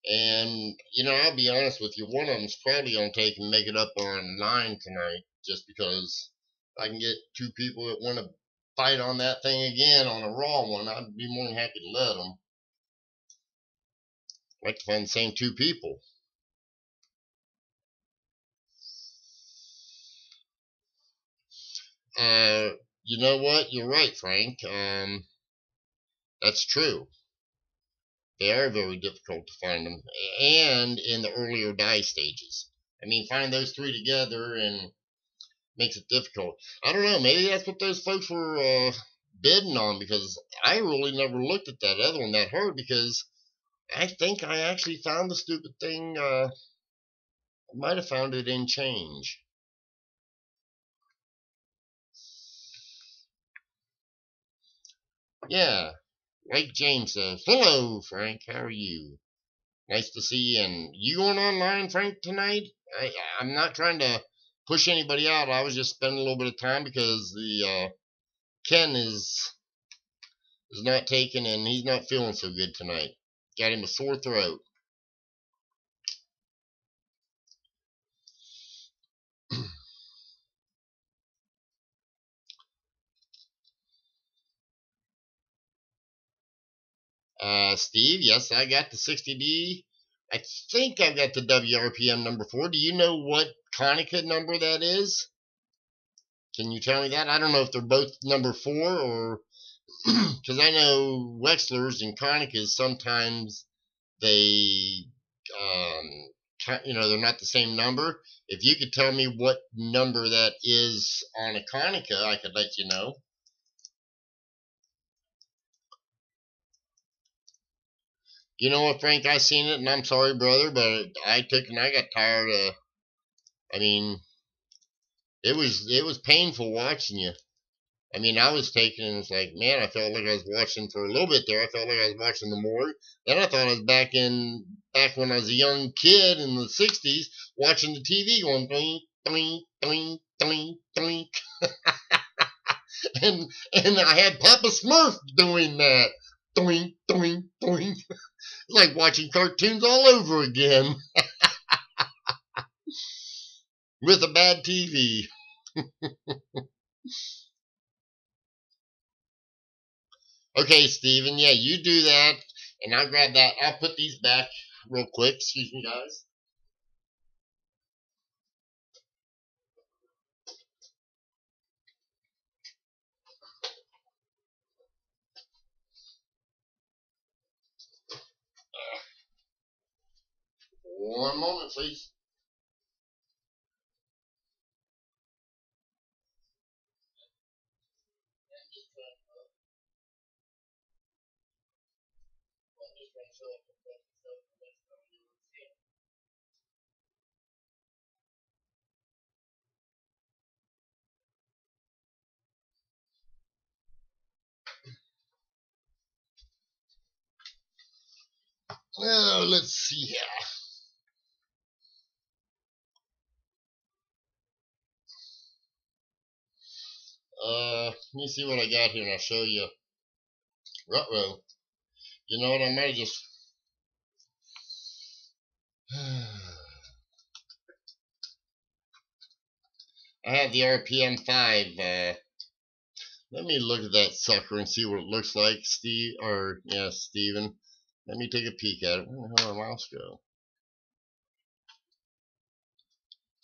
And I'll be honest with you, one of them's probably gonna take and make it up online tonight, just because if I can get two people that want to fight on that thing again on a raw one, I'd be more than happy to let them. I'd like to find the same two people. You know what? You're right, Frank. That's true. They are very difficult to find them, and in the earlier dye stages. I mean, find those three together and makes it difficult. I don't know. Maybe that's what those folks were bidding on, because I really never looked at that other one that hard, because I think I actually found the stupid thing. I might have found it in change. Yeah, like James says. Hello, Frank. How are you? Nice to see you. And you going online, Frank, tonight? I'm not trying to push anybody out. I was just spending a little bit of time because the Ken is not taking, and he's not feeling so good tonight. Got him a sore throat. Steve, yes, I got the 60D. I think I've got the WRPM number 4. Do you know what Konica number that is? Can you tell me that? I don't know if they're both number 4, or because I know Wexler's and Konicas sometimes they, they're not the same number. If you could tell me what number that is on a Konica, I could let you know. You know what, Frank? I seen it, and I'm sorry, brother, but I got tired of. I mean, it was painful watching you. I mean, I was taking, and it's like, man, I felt like I was watching for a little bit there. I felt like I was watching the morgue. Then I thought I was back when I was a young kid in the '60s, watching the TV, going doink, doink, doink, doink, doink, and I had Papa Smurf doing that, doink, doink, doink, like watching cartoons all over again with a bad TV. Okay, Steven, yeah, you do that, and I'll grab that. I'll put these back real quick. Excuse me, guys. One moment, please. Well, let's see here. Let me see what I got here, and I'll show you. Ruh-roh. You know what? I might just. I have the RPM 5. Let me look at that sucker and see what it looks like, Steve. Or yeah, Steven. Let me take a peek at it. Where the hell did my mouse go?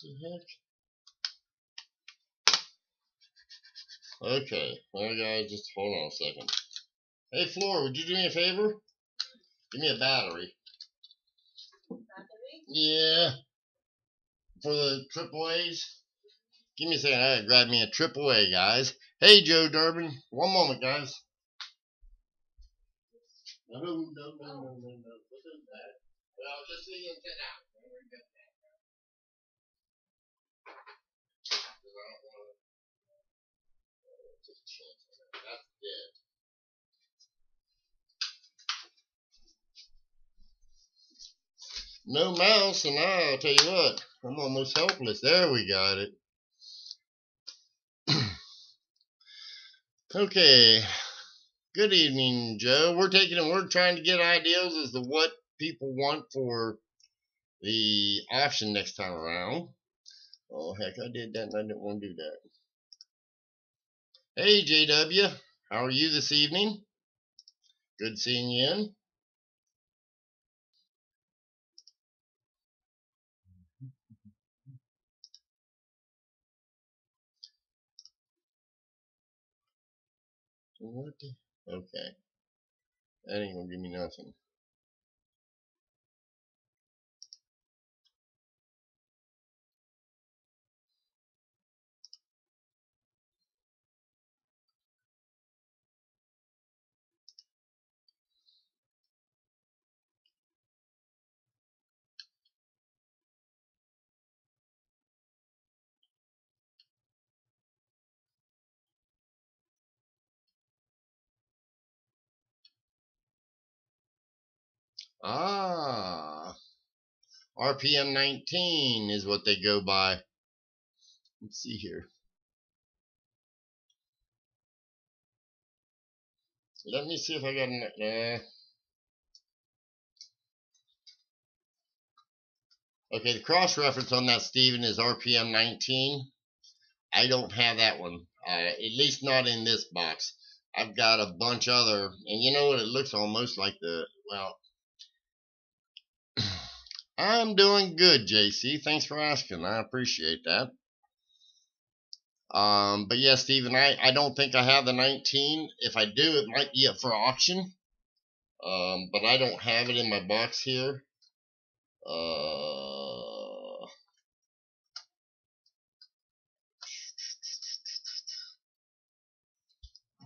What the heck? Okay, well, guys, just hold on a second. Hey, Floor, would you do me a favor? Give me a battery. Battery? Yeah, for the AAAs. Give me a second. I gotta grab me a AAA, guys. Hey, Joe Durbin. One moment, guys. No. What is that? Well, just so you can sit out. Because I don't want to take a chance on that. That's dead. No mouse, and I'll tell you what, I'm almost helpless. There, we got it. Okay. Good evening, Joe. We're trying to get ideas as to what people want for the auction next time around. Oh, heck, I did that and I didn't want to do that. Hey, JW. How are you this evening? Good seeing you in. What the? Okay. That ain't gonna give me nothing. Ah, RPM 19 is what they go by. Let's see here. Let me see if I got an. Okay, the cross reference on that, Steven, is RPM 19. I don't have that one, at least not in this box. I've got a bunch other, and you know what? It looks almost like the, well, I'm doing good, JC. Thanks for asking. I appreciate that. But yeah, Steven, I don't think I have the 19. If I do, it might be up for auction. But I don't have it in my box here. I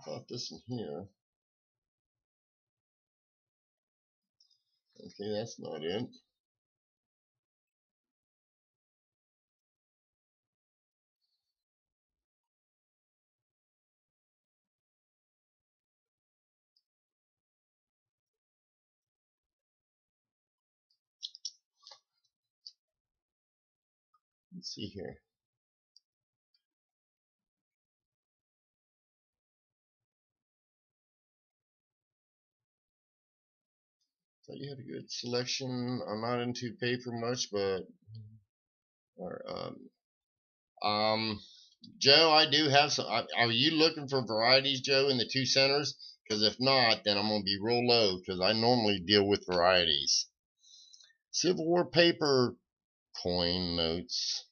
thought this one here. Okay, that's not it. Let's see here. So you had a good selection. I'm not into paper much, but or, Joe, I do have some. Are you looking for varieties, Joe, in the two centers? Because if not, then I'm gonna be real low because I normally deal with varieties. Civil War paper coin notes.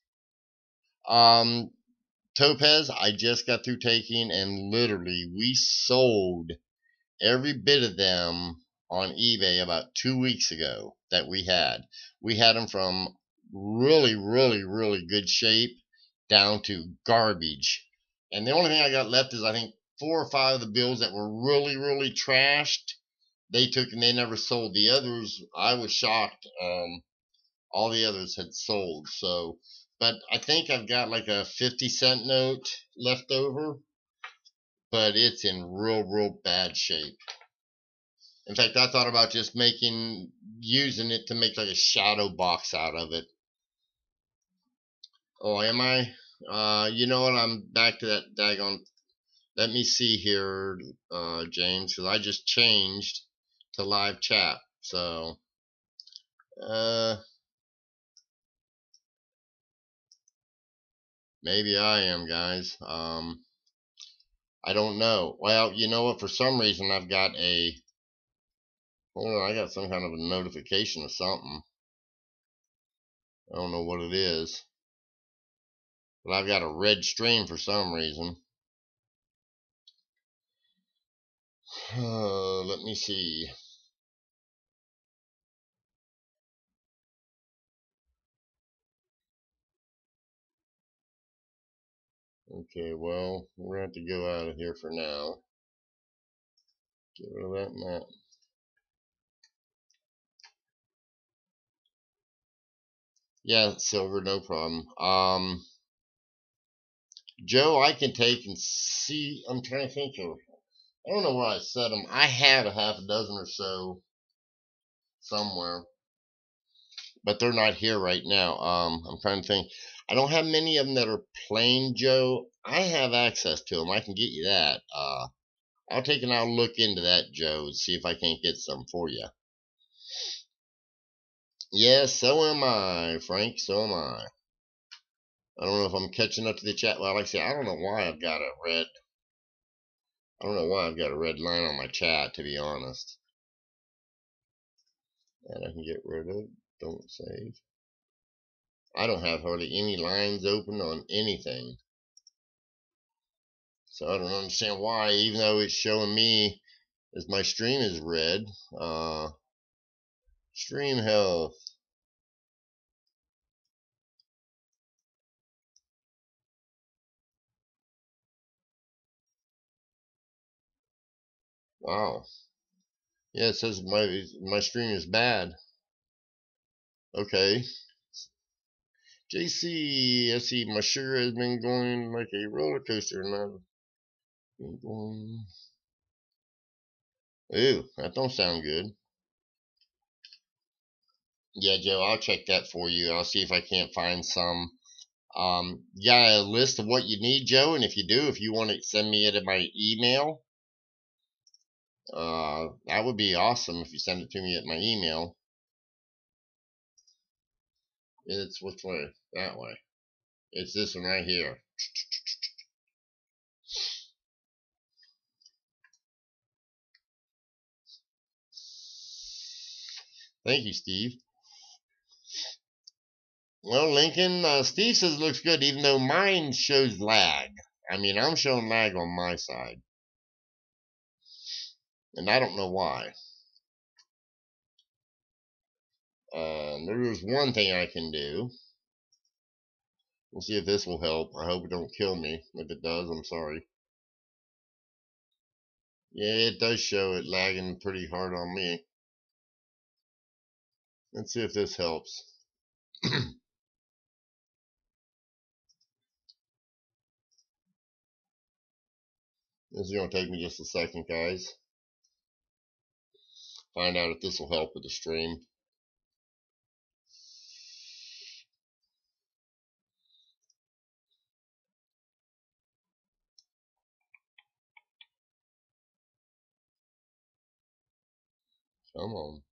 Topaz, I just got through taking, and literally we sold every bit of them on eBay about 2 weeks ago that we had. We had them from really, really, really good shape down to garbage. And the only thing I got left is I think 4 or 5 of the bills that were really, really trashed. They took and they never sold. The others, I was shocked. All the others had sold. So, but I think I've got like a 50-cent note left over, but it's in real, real bad shape. In fact, I thought about just using it to make like a shadow box out of it. Oh, am I? You know what? I'm back to that daggone. Let me see here, James, because I just changed to live chat. So, maybe I am, guys. I don't know. Well, you know what? For some reason, I've got a. Hold on, I got some kind of a notification or something. I don't know what it is. But I've got a red stream for some reason. Let me see. Okay, well, we're going to have to go out of here for now. Get rid of that map. Yeah, silver, no problem. Joe, I can take and see. I'm trying to think of. I don't know where I set them. I had a half a dozen or so somewhere. but they're not here right now. I'm trying to think. I don't have many of them that are plain, Joe. I have access to them. I can get you that. I'll take and I'll look into that, Joe, see if I can't get some for you. Yes, so am I, Frank. So am I. I don't know if I'm catching up to the chat. Well, like I say, I don't know why I've got a red. I don't know why I've got a red line on my chat, to be honest. And I can get rid of. Don't save. I don't have hardly any lines open on anything. So I don't understand why, even though it's showing me as my stream is red. Stream health. Wow. Yeah, it says my stream is bad. Okay. JC, let's see, my sugar has been going like a roller coaster, and I've been going. Ew, that don't sound good. Yeah, Joe, I'll check that for you. I'll see if I can't find some. You got a list of what you need, Joe? And if you do, if you want to send me it at my email, that would be awesome if you send it to me at my email. It's which way? That way. It's this one right here. Thank you, Steve. Well, Lincoln, Steve says it looks good, even though mine shows lag. I mean, I'm showing lag on my side. And I don't know why. There's one thing I can do. We'll see if this will help. I hope it don't kill me. If it does, I'm sorry. Yeah, it does show it lagging pretty hard on me. Let's see if this helps. This is going to take me just a second, guys. Find out if this will help with the stream. Come on.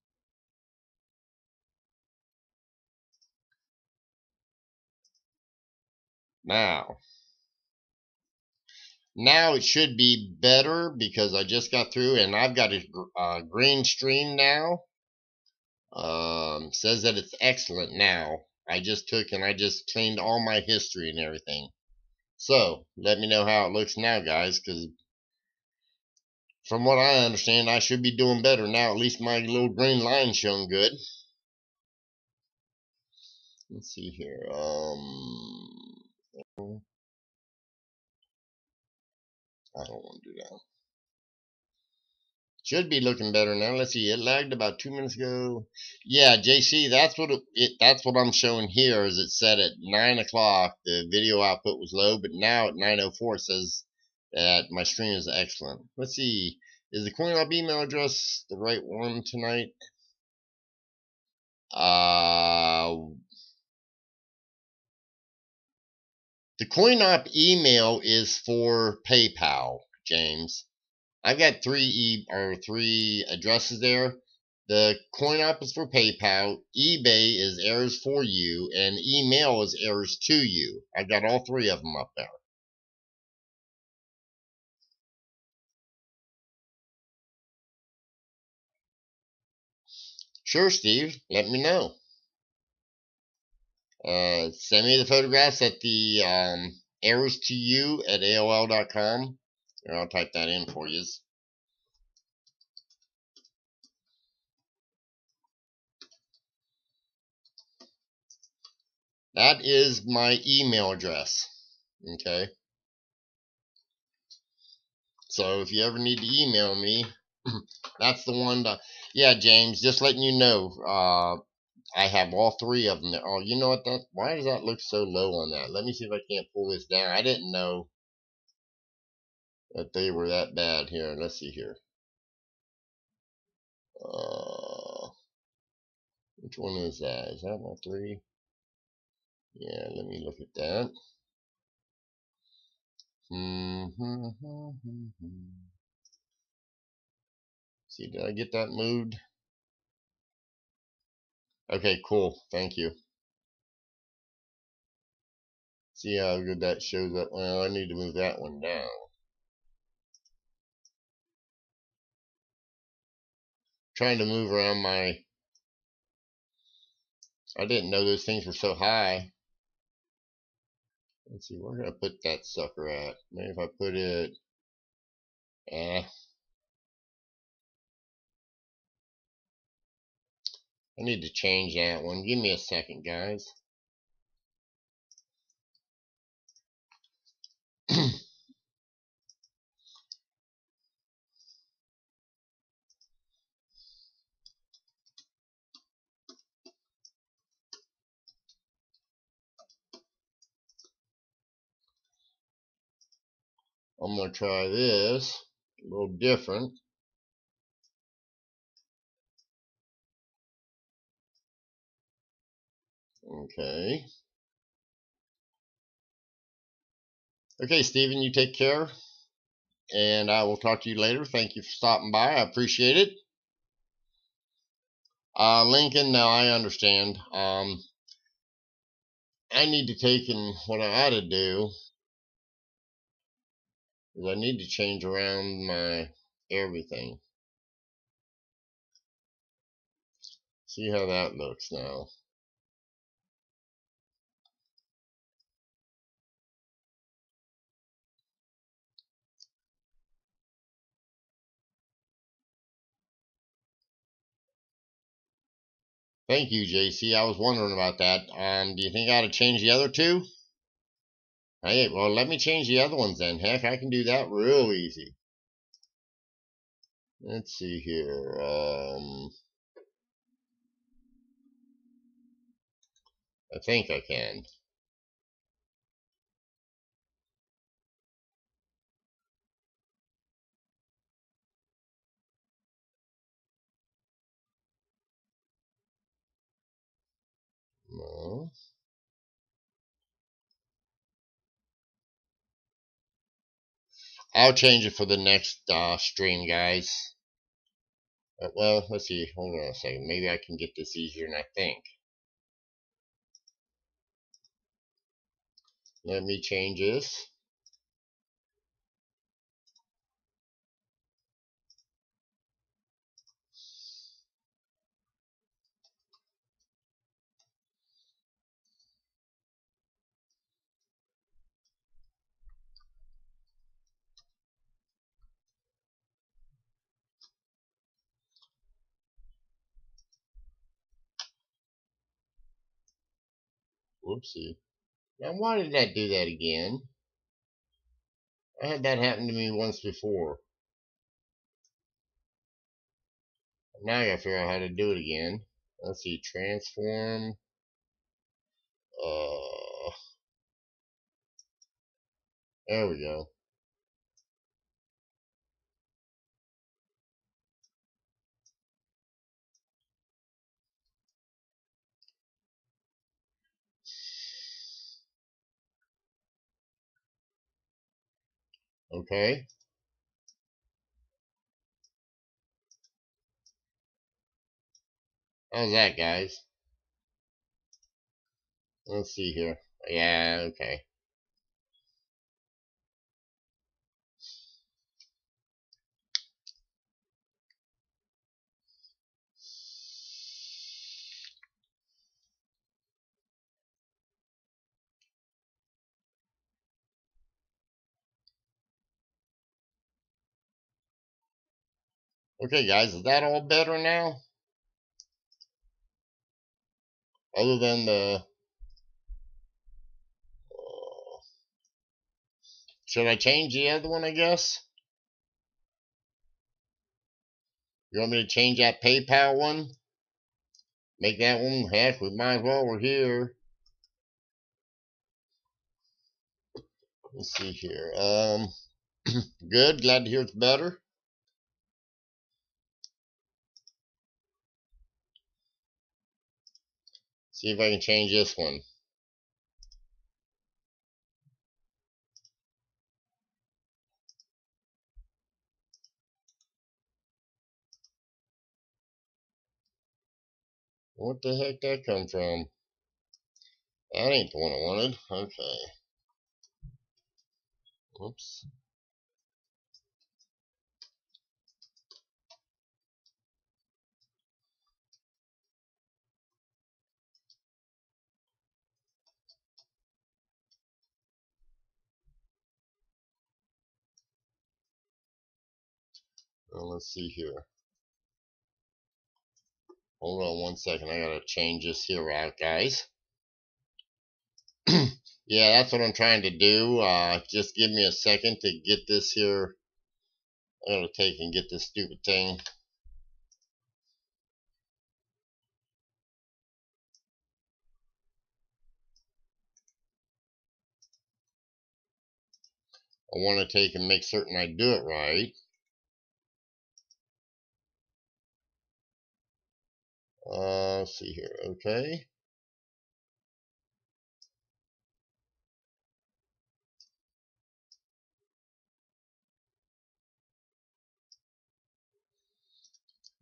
Now it should be better because I just got through and I've got a green stream now. Says that it's excellent now. I just took and I just cleaned all my history and everything. So let me know how it looks now, guys, because from what I understand, I should be doing better now. At least my little green line's showing good. Let's see here. I don't want to do that. Should be looking better now. Let's see. It lagged about 2 minutes ago. Yeah, JC, that's what I'm showing here. Is it said at 9 o'clock the video output was low, but now at 9:04 it says that my stream is excellent. Let's see. Is the CoinOp email address the right one tonight? The CoinOp email is for PayPal, James. I've got three addresses there. The CoinOp is for PayPal, eBay is errors for you, and email is errors to you. I've got all three of them up there. Sure, Steve. Let me know. Send me the photographs at the errors to you at AOL.com. Here, I'll type that in for you. That is my email address. Okay. So if you ever need to email me, that's the one. Yeah, James, just letting you know. I have all three of them there. Oh, you know what? Why does that look so low on that? Let me see if I can't pull this down. I didn't know that they were that bad. Here, let's see here. Which one is that? Is that my 3? Yeah, let me look at that. See, did I get that moved? Okay, cool. Thank you. See how good that shows up. Well, I need to move that one down. Trying to move around my... I didn't know those things were so high. Let's see, where did I put that sucker at? Maybe if I put it... I need to change that one. Give me a second, guys. I'm going to try this. A little different. Okay. Okay, Steven, you take care. And I will talk to you later. Thank you for stopping by. I appreciate it. Lincoln, no, I understand. I need to take, and what I ought to do is I need to change around my everything. See how that looks now. Thank you, JC. I was wondering about that. Do you think I ought to change the other 2? Hey, well, let me change the other ones then. Heck, I can do that real easy. Let's see here. I think I can. No. I'll change it for the next stream, guys. Well, let's see. Hold on a second. Maybe I can get this easier than I think. Let me change this. Whoopsie. Now, why did that do that again? I had that happen to me once before. Now I gotta figure out how to do it again. Let's see. Transform. There we go. Okay. How's that, guys? Let's see here. Yeah, okay. Okay, guys, is that all better now? Other than the... should I change the other one, I guess? You want me to change that PayPal one? Make that one? Heck, we might as well. We're here. Let's see here. Good. Glad to hear it's better. See if I can change this one. What the heck that come from? That ain't the one I wanted. Okay. Oops. Well, let's see here. Hold on one second. I gotta change this here out, guys. Yeah, that's what I'm trying to do. Just give me a second to get this here. I gotta take and get this stupid thing. I want to take and make certain I do it right. Let's see here. Okay.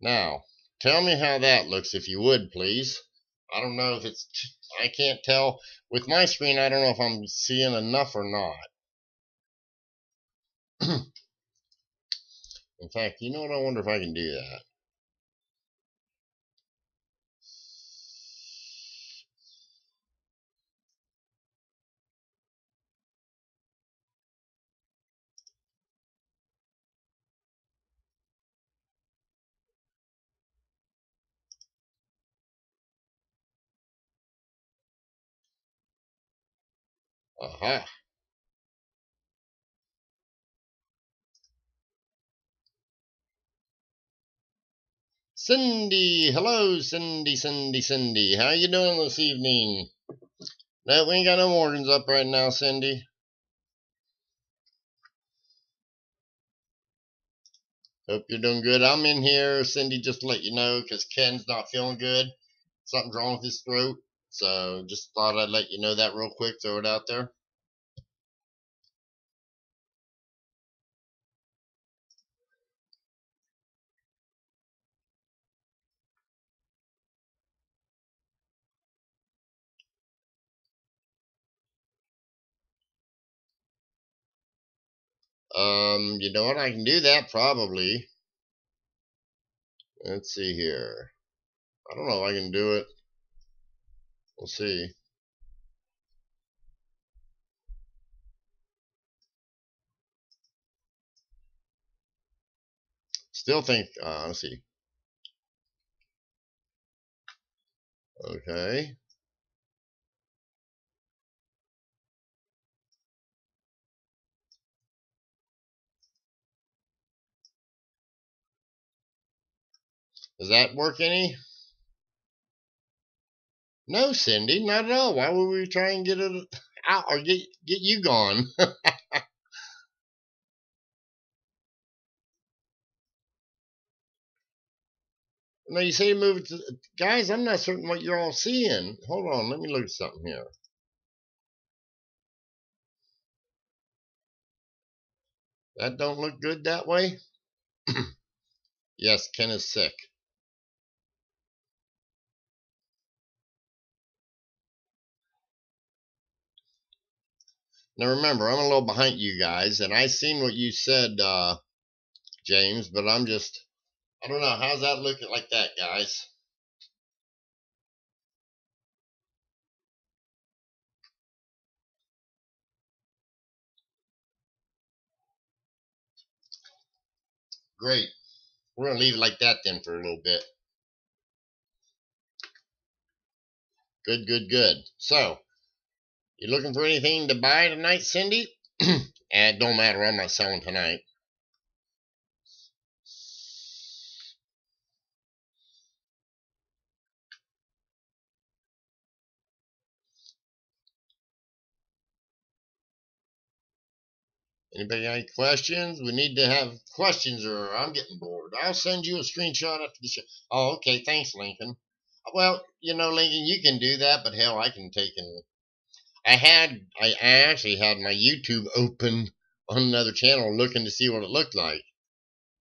Now, tell me how that looks, if you would, please. I don't know if it's, I can't tell. With my screen, I don't know if I'm seeing enough or not. In fact, you know what? I wonder if I can do that. Aha. Cindy, hello, Cindy. How you doing this evening? No, we ain't got no organs up right now, Cindy. Hope you're doing good. I'm in here, Cindy, just to let you know, because Ken's not feeling good. Something's wrong with his throat. So just thought I'd let you know that real quick, throw it out there. You know what? I can do that probably. Let's see here. I don't know if I can do it. We'll see. Still think, let's see. Okay. Does that work any? No, Cindy, not at all. Why would we try and get it out or get you gone? No, you say move it to, guys, I'm not certain what you're all seeing. Hold on, let me look at something here. That don't look good that way. Yes, Ken is sick. Now remember, I'm a little behind you guys, and I seen what you said, James, but I don't know. How's that looking like that, guys? Great. We're going to leave it like that then for a little bit. Good. So, you looking for anything to buy tonight, Cindy? And it don't matter. I'm not selling tonight. Anybody got any questions? We need to have questions or I'm getting bored. I'll send you a screenshot after the show. Oh, okay. Thanks, Lincoln. Well, Lincoln, you can do that, but hell, I can take and I actually had my YouTube open on another channel looking to see what it looked like.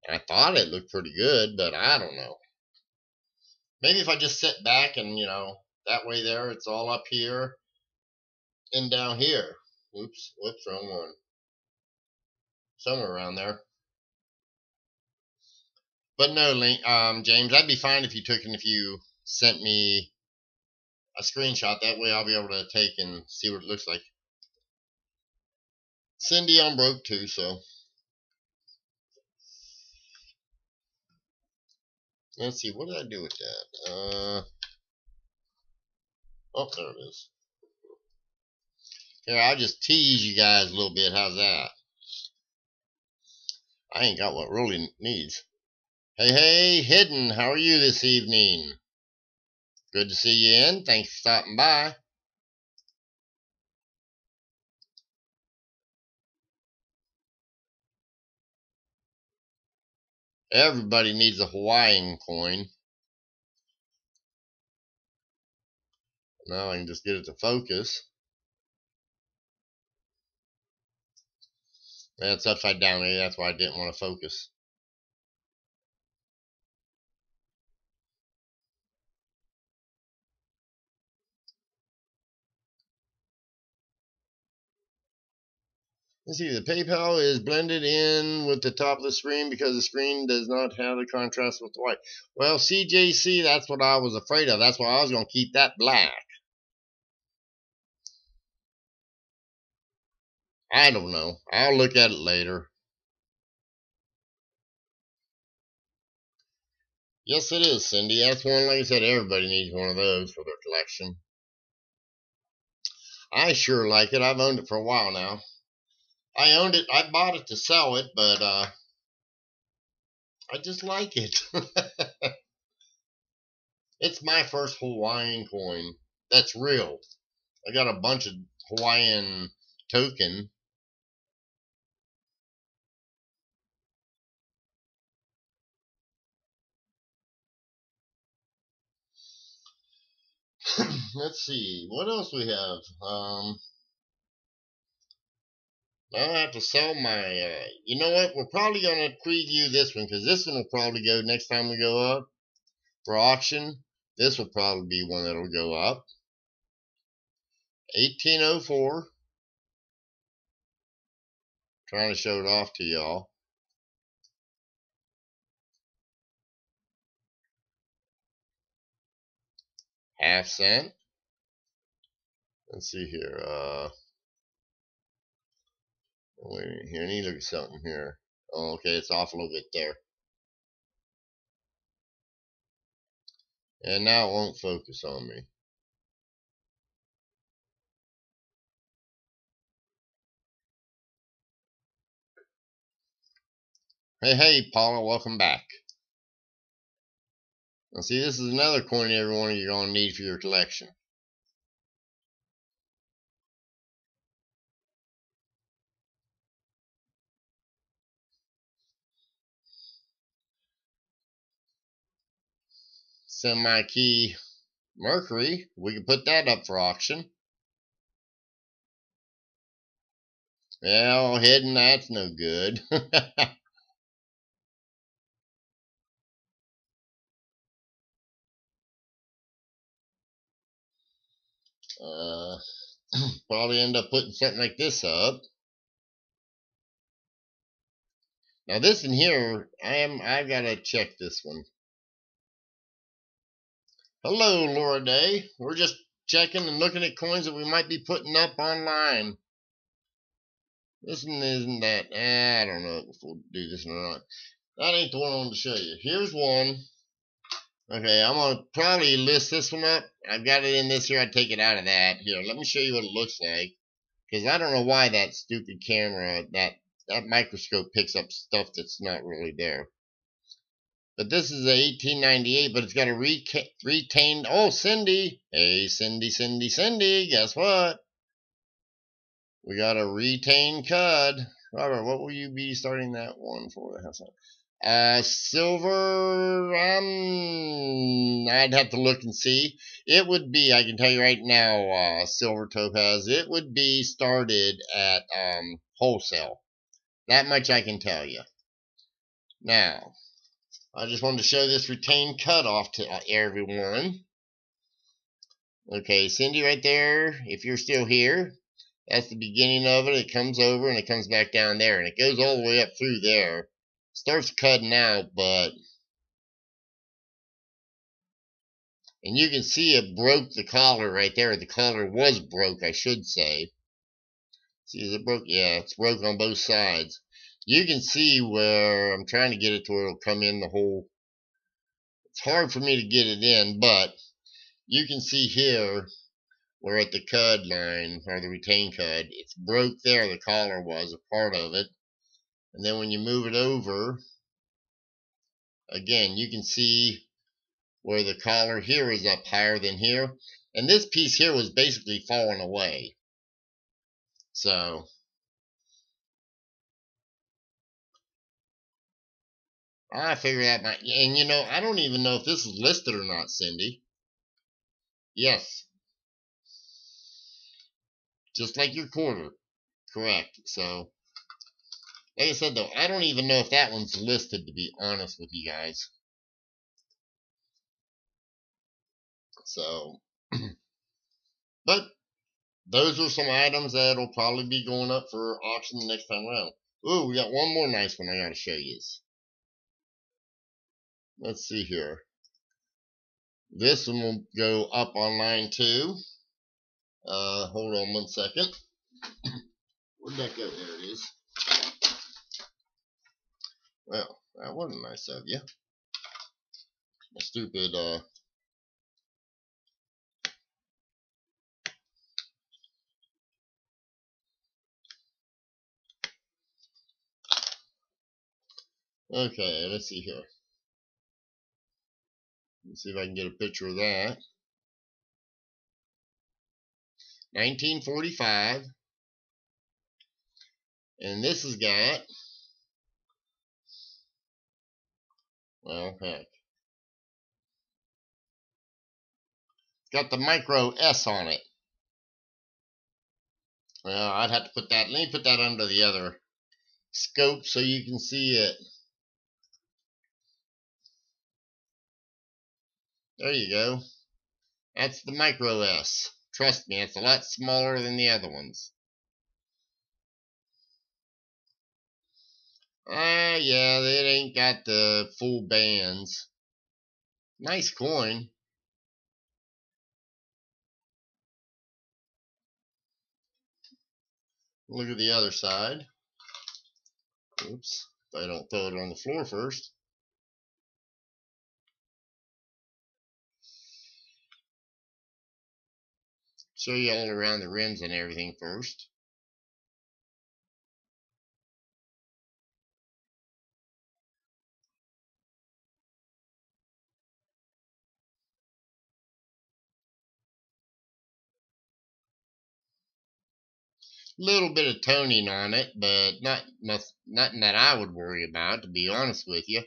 And I thought it looked pretty good, but I don't know. Maybe if I just sit back and, that way there, it's all up here and down here. Oops, whoops, wrong one. Somewhere around there. But no, James, that'd be fine if you took and if you sent me a screenshot. That way I'll be able to take and see what it looks like. Cindy, I'm broke too, so. Let's see, what did I do with that? Oh, there it is. Here, I'll just tease you guys a little bit. How's that? I ain't got what really needs. Hey, Hidden, how are you this evening? Good to see you in. Thanks for stopping by. Everybody needs a Hawaiian coin. Now I can just get it to focus. That's upside down there. That's why I didn't want to focus. Let's see, the PayPal is blended in with the top of the screen because the screen does not have the contrast with the white. Well, CJC, that's what I was afraid of. That's why I was going to keep that black. I don't know. I'll look at it later. Yes, it is, Cindy. That's one, like I said, everybody needs one of those for their collection. I sure like it. I've owned it for a while now. I bought it to sell it, but I just like it. It's my first Hawaiian coin that's real. I got a bunch of Hawaiian token. Let's see, what else we have? Now I have to sell my, you know what, we're probably going to preview this one, because this one will probably go next time we go up for auction. This will probably be one that'll go up. 1804. Trying to show it off to y'all. Half cent. Let's see here. Wait a minute here. I need to look at something here. Oh, okay, it's off a little bit there. And now it won't focus on me. Hey, Paula, welcome back. Now, see, this is another coin every one of you are going to need for your collection. Semi-key Mercury. We can put that up for auction. Well, Hidden, that's no good. Probably end up putting something like this up. Now this in here, I've got to check this one. Hello, Laura Day. We're just checking and looking at coins that we might be putting up online. This one isn't that. I don't know if we'll do this or not. That ain't the one I wanted to show you. Here's one. Okay, I'm going to probably list this one up. I've got it in this here. I'd take it out of that. Here, let me show you what it looks like. Because I don't know why that stupid camera, that microscope picks up stuff that's not really there. But this is a 1898, but it's got a retained. Oh, Cindy. Hey, Cindy. Guess what? We got a retained cud. Robert, what will you be starting that one for? Silver, I'd have to look and see. It would be, I can tell you right now, silver topaz, it would be started at wholesale. That much I can tell you. Now, I just wanted to show this retained cutoff to everyone. Okay, Cindy right there, if you're still here, that's the beginning of it. It comes over and it comes back down there, and it goes all the way up through there. Starts cutting out, but and you can see it broke the collar right there. The collar was broke, I should say. See, is it broke? Yeah, it's broke on both sides. You can see where I'm trying to get it to where it'll come in the hole. It's hard for me to get it in, but you can see here where at the cud line, or the retained cud, it's broke there. The collar was a part of it. And then when you move it over, again, you can see where the collar here is up higher than here. And this piece here was basically falling away. So, I figure that might, and you know, I don't even know if this is listed or not, Cindy. Yes. Just like your quarter. Correct. So, like I said though, I don't even know if that one's listed, to be honest with you guys. So, but those are some items that'll probably be going up for auction the next time around. Ooh, we got one more nice one I gotta show you. Let's see here. This one will go up online too. Hold on one second. Where'd that go? There it is. Well, that wasn't nice of you. My stupid, okay, let's see here. Let's see if I can get a picture of that. 1945. And this has got, well, heck. It's got the micro S on it. Well, I'd have to put that, let me put that under the other scope so you can see it. There you go. That's the micro S. Trust me, it's a lot smaller than the other ones. Yeah, it ain't got the full bands. Nice coin. Look at the other side. Oops, if I don't throw it on the floor first. Show you all around the rims and everything first. Little bit of toning on it, but nothing that I would worry about, to be honest with you.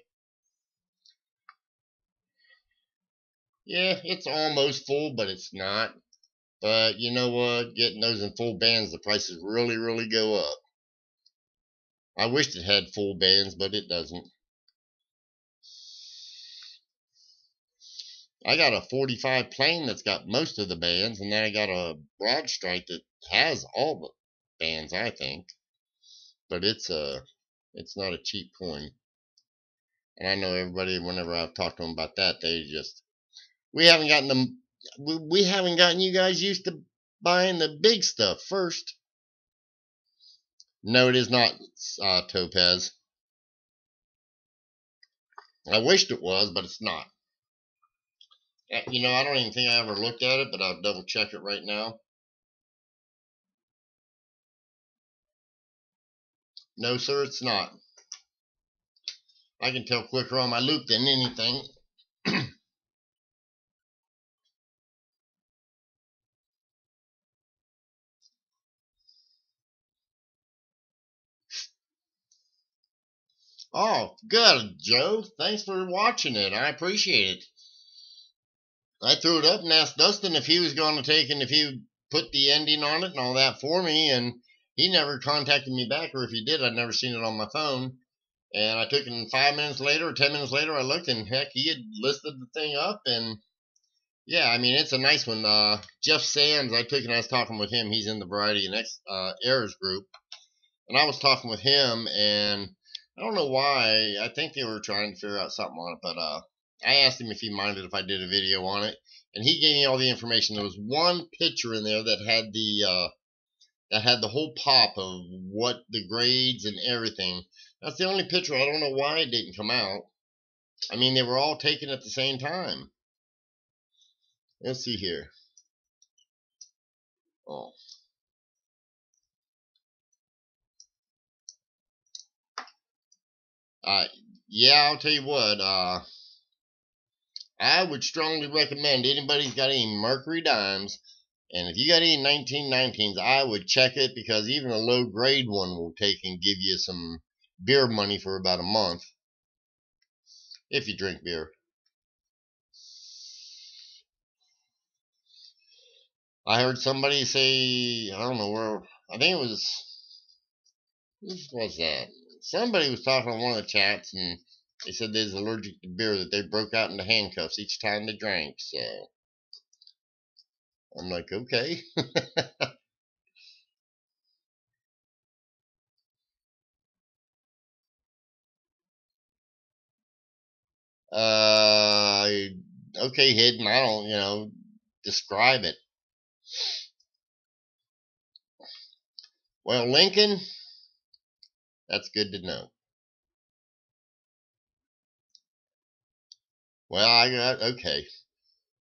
Yeah, it's almost full, but it's not. But you know what? Getting those in full bands, the prices really, really go up. I wished it had full bands, but it doesn't. I got a 45 plain that's got most of the bands, and then I got a broad strike that has all the bands, I think. But it's not a cheap coin. And I know everybody, whenever I've talked to them about that, they just, we haven't gotten them, we haven't gotten you guys used to buying the big stuff first. No, it is not topaz. I wished it was, but it's not. You know, I don't even think I ever looked at it, but I'll double check it right now. No, sir, it's not. I can tell quicker on my loop than anything. Oh, good, Joe. Thanks for watching it. I appreciate it. I threw it up and asked Dustin if he was going to take and if he would put the ending on it and all that for me, and he never contacted me back, or if he did, I'd never seen it on my phone. And I took it, and 5 minutes later or 10 minutes later, I looked, and heck, he had listed the thing up, and yeah, I mean, it's a nice one. Jeff Sands, I took and I was talking with him. He's in the Variety and Errors group, and I was talking with him, and I don't know why. I think they were trying to figure out something on it, but I asked him if he minded if I did a video on it, and he gave me all the information. There was one picture in there that had the whole pop of what the grades and everything. That's the only picture. I don't know why it didn't come out. I mean, they were all taken at the same time. Let's see here. Oh. Yeah, I'll tell you what. I would strongly recommend anybody's got any Mercury dimes, and if you got any 1919s, I would check it, because even a low grade one will take and give you some beer money for about a month, if you drink beer. I heard somebody say, I don't know where, I think it was, who was that? Somebody was talking on one of the chats, and they said they was allergic to beer, that they broke out into handcuffs each time they drank, so I'm like, okay. Okay, Hidden, I don't, describe it. Well, Lincoln, that's good to know. Well, I got, okay.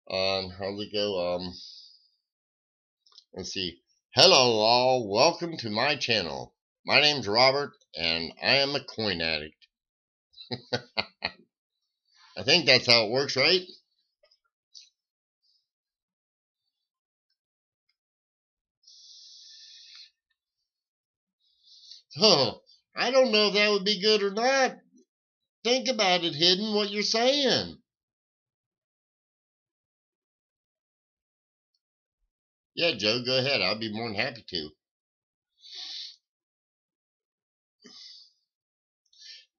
How's it go? Let's see. Hello, all. Welcome to my channel. My name's Robert, and I am a coin addict. I think that's how it works, right? Oh, I don't know if that would be good or not. Think about it, Hidden, what you're saying. Yeah, Joe, go ahead. I'll be more than happy to.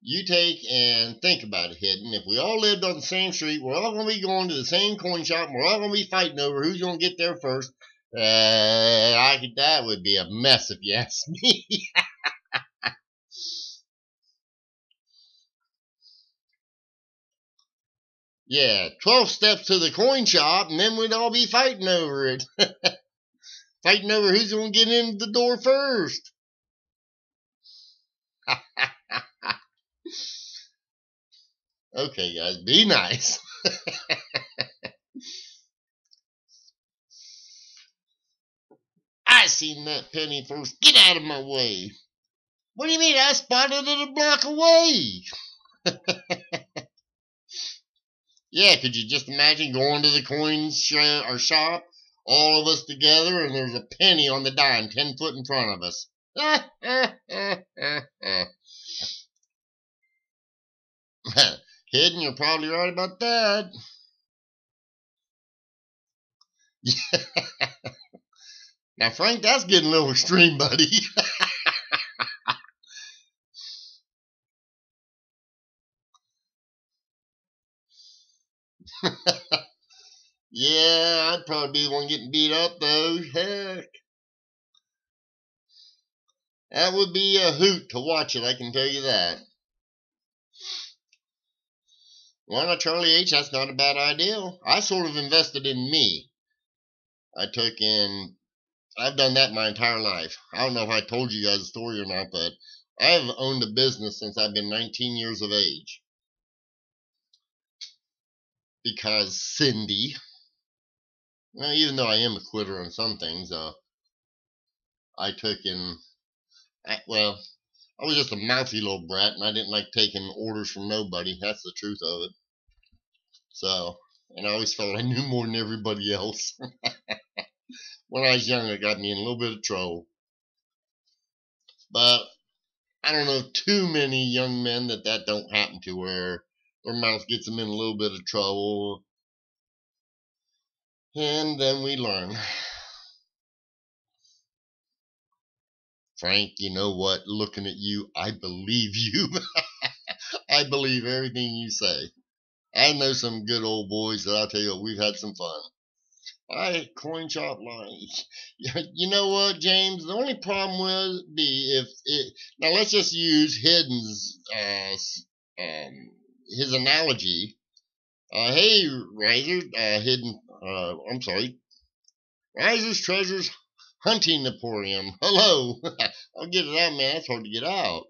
You take and think about it, Hidden. If we all lived on the same street, we're all going to be going to the same coin shop, and we're all going to be fighting over who's going to get there first. That would be a mess if you ask me. Yeah, 12 steps to the coin shop, and then we'd all be fighting over it. Fighting over who's going to get in the door first. Okay, guys, be nice. I seen that penny first. Get out of my way. What do you mean? I spotted it a block away. Yeah, could you just imagine going to the coin shop, all of us together, and there's a penny on the dime 10 foot in front of us. Hidden, you're probably right about that. Now, Frank, that's getting a little extreme, buddy. Yeah, I'd probably be the one getting beat up, though. Heck. That would be a hoot to watch it, I can tell you that. Well, now, Charlie H., that's not a bad idea. I sort of invested in me. I've done that my entire life. I don't know if I told you guys the story or not, but I've owned a business since I've been 19 years of age. Because Cindy, well, even though I am a quitter on some things, I took in, I was just a mouthy little brat, and I didn't like taking orders from nobody. That's the truth of it. So, and I always felt I knew more than everybody else. When I was young, it got me in a little bit of trouble. But I don't know too many young men that don't happen to, where their mouth gets them in a little bit of trouble. And then we learn. Frank, you know what? Looking at you, I believe you. I believe everything you say. I know some good old boys that I'll tell you what, we've had some fun. I coin shop line. You know what, James? The only problem would be if it. Now let's just use Hidden's his analogy. Hey, Razor, Hidden. I'm sorry, Razor's Treasures Hunting Emporium. Hello. I'll get it out, man. That's hard to get out.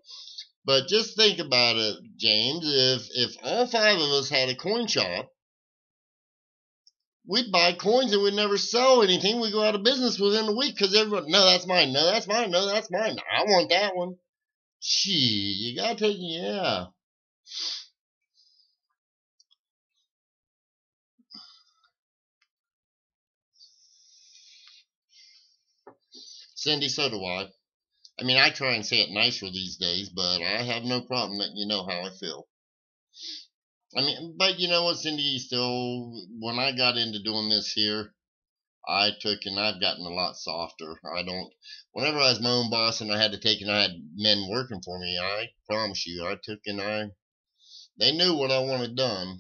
But just think about it, James. If all five of us had a coin shop, we'd buy coins and we'd never sell anything. We'd go out of business within a week because everyone, no, that's mine. No, that's mine. No, that's mine. I want that one. Gee, you gotta take, yeah. Cindy, so do I. I mean, I try and say it nicer these days, but I have no problem letting you know how I feel. I mean, but you know what, Cindy, still, when I got into doing this here, I took and I've gotten a lot softer. I don't, whenever I was my own boss and I had to take and I had men working for me, I promise you, I took and they knew what I wanted done.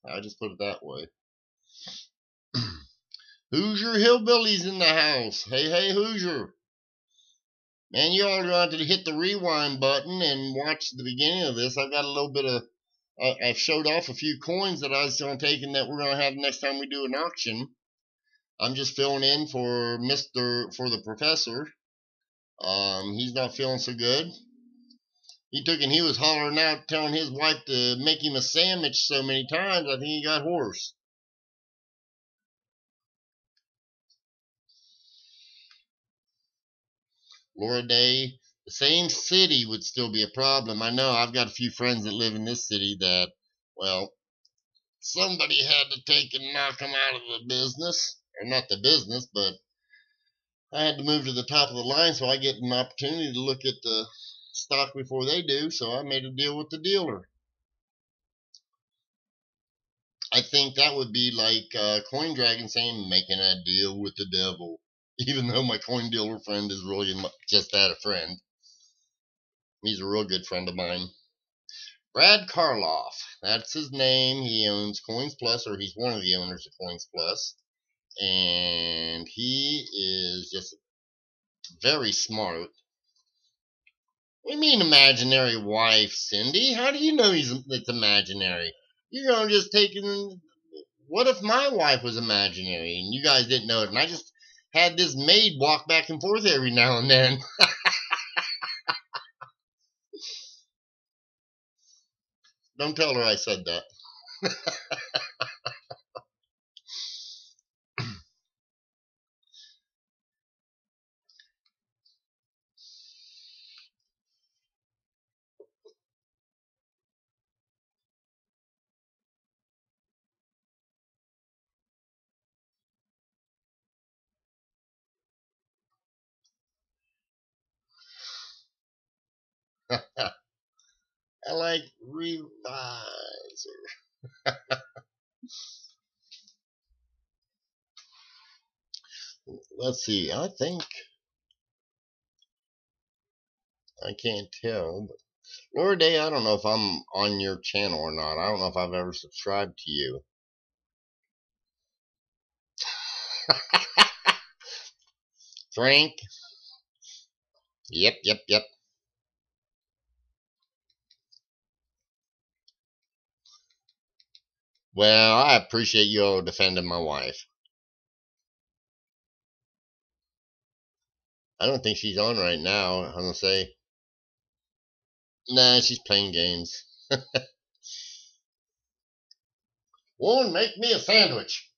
I just put it that way. Hoosier Hillbillies in the house. Hey, hey, Hoosier. Man, you all got to hit the rewind button and watch the beginning of this. I've got a little bit of, I've showed off a few coins that I was going to take and that we're going to have next time we do an auction. I'm just filling in for the professor. He's not feeling so good. He took and he was hollering out, telling his wife to make him a sandwich so many times, I think he got hoarse. Laura Day, the same city would still be a problem. I know I've got a few friends that live in this city that, well, somebody had to take and knock them out of the business. Or not the business, but I had to move to the top of the line so I get an opportunity to look at the stock before they do, so I made a deal with the dealer. I think that would be like Coin Dragon saying, making a deal with the devil. Even though my coin dealer friend is really just that, a friend. He's a real good friend of mine. Brad Karloff, that's his name. He owns Coins Plus, or he's one of the owners of Coins Plus. And he is just very smart. What do you mean imaginary wife, Cindy? How do you know it's imaginary? You're going to just take it. What if my wife was imaginary and you guys didn't know it and I just had this maid walk back and forth every now and then? Don't tell her I said that. I like revisor. Let's see. I think I can't tell. But Laura Day, I don't know if I'm on your channel or not. I don't know if I've ever subscribed to you. Frank. Yep, yep, yep. Well, I appreciate you all defending my wife. I don't think she's on right now. I'm gonna say, nah, she's playing games. Woman, make me a sandwich.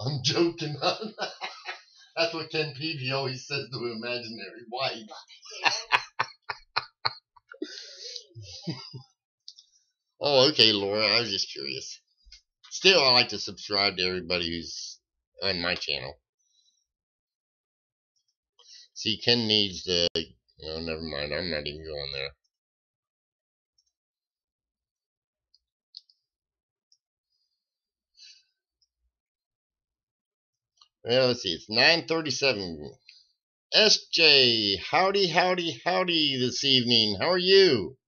I'm joking. That's what Ken Peavy always says to an imaginary wife. Oh, okay, Laura. I was just curious. Still, I like to subscribe to everybody who's on my channel. See, Ken needs to. No, never mind. I'm not even going there. Well, let's see. It's 9:37. SJ, howdy, howdy, howdy this evening. How are you?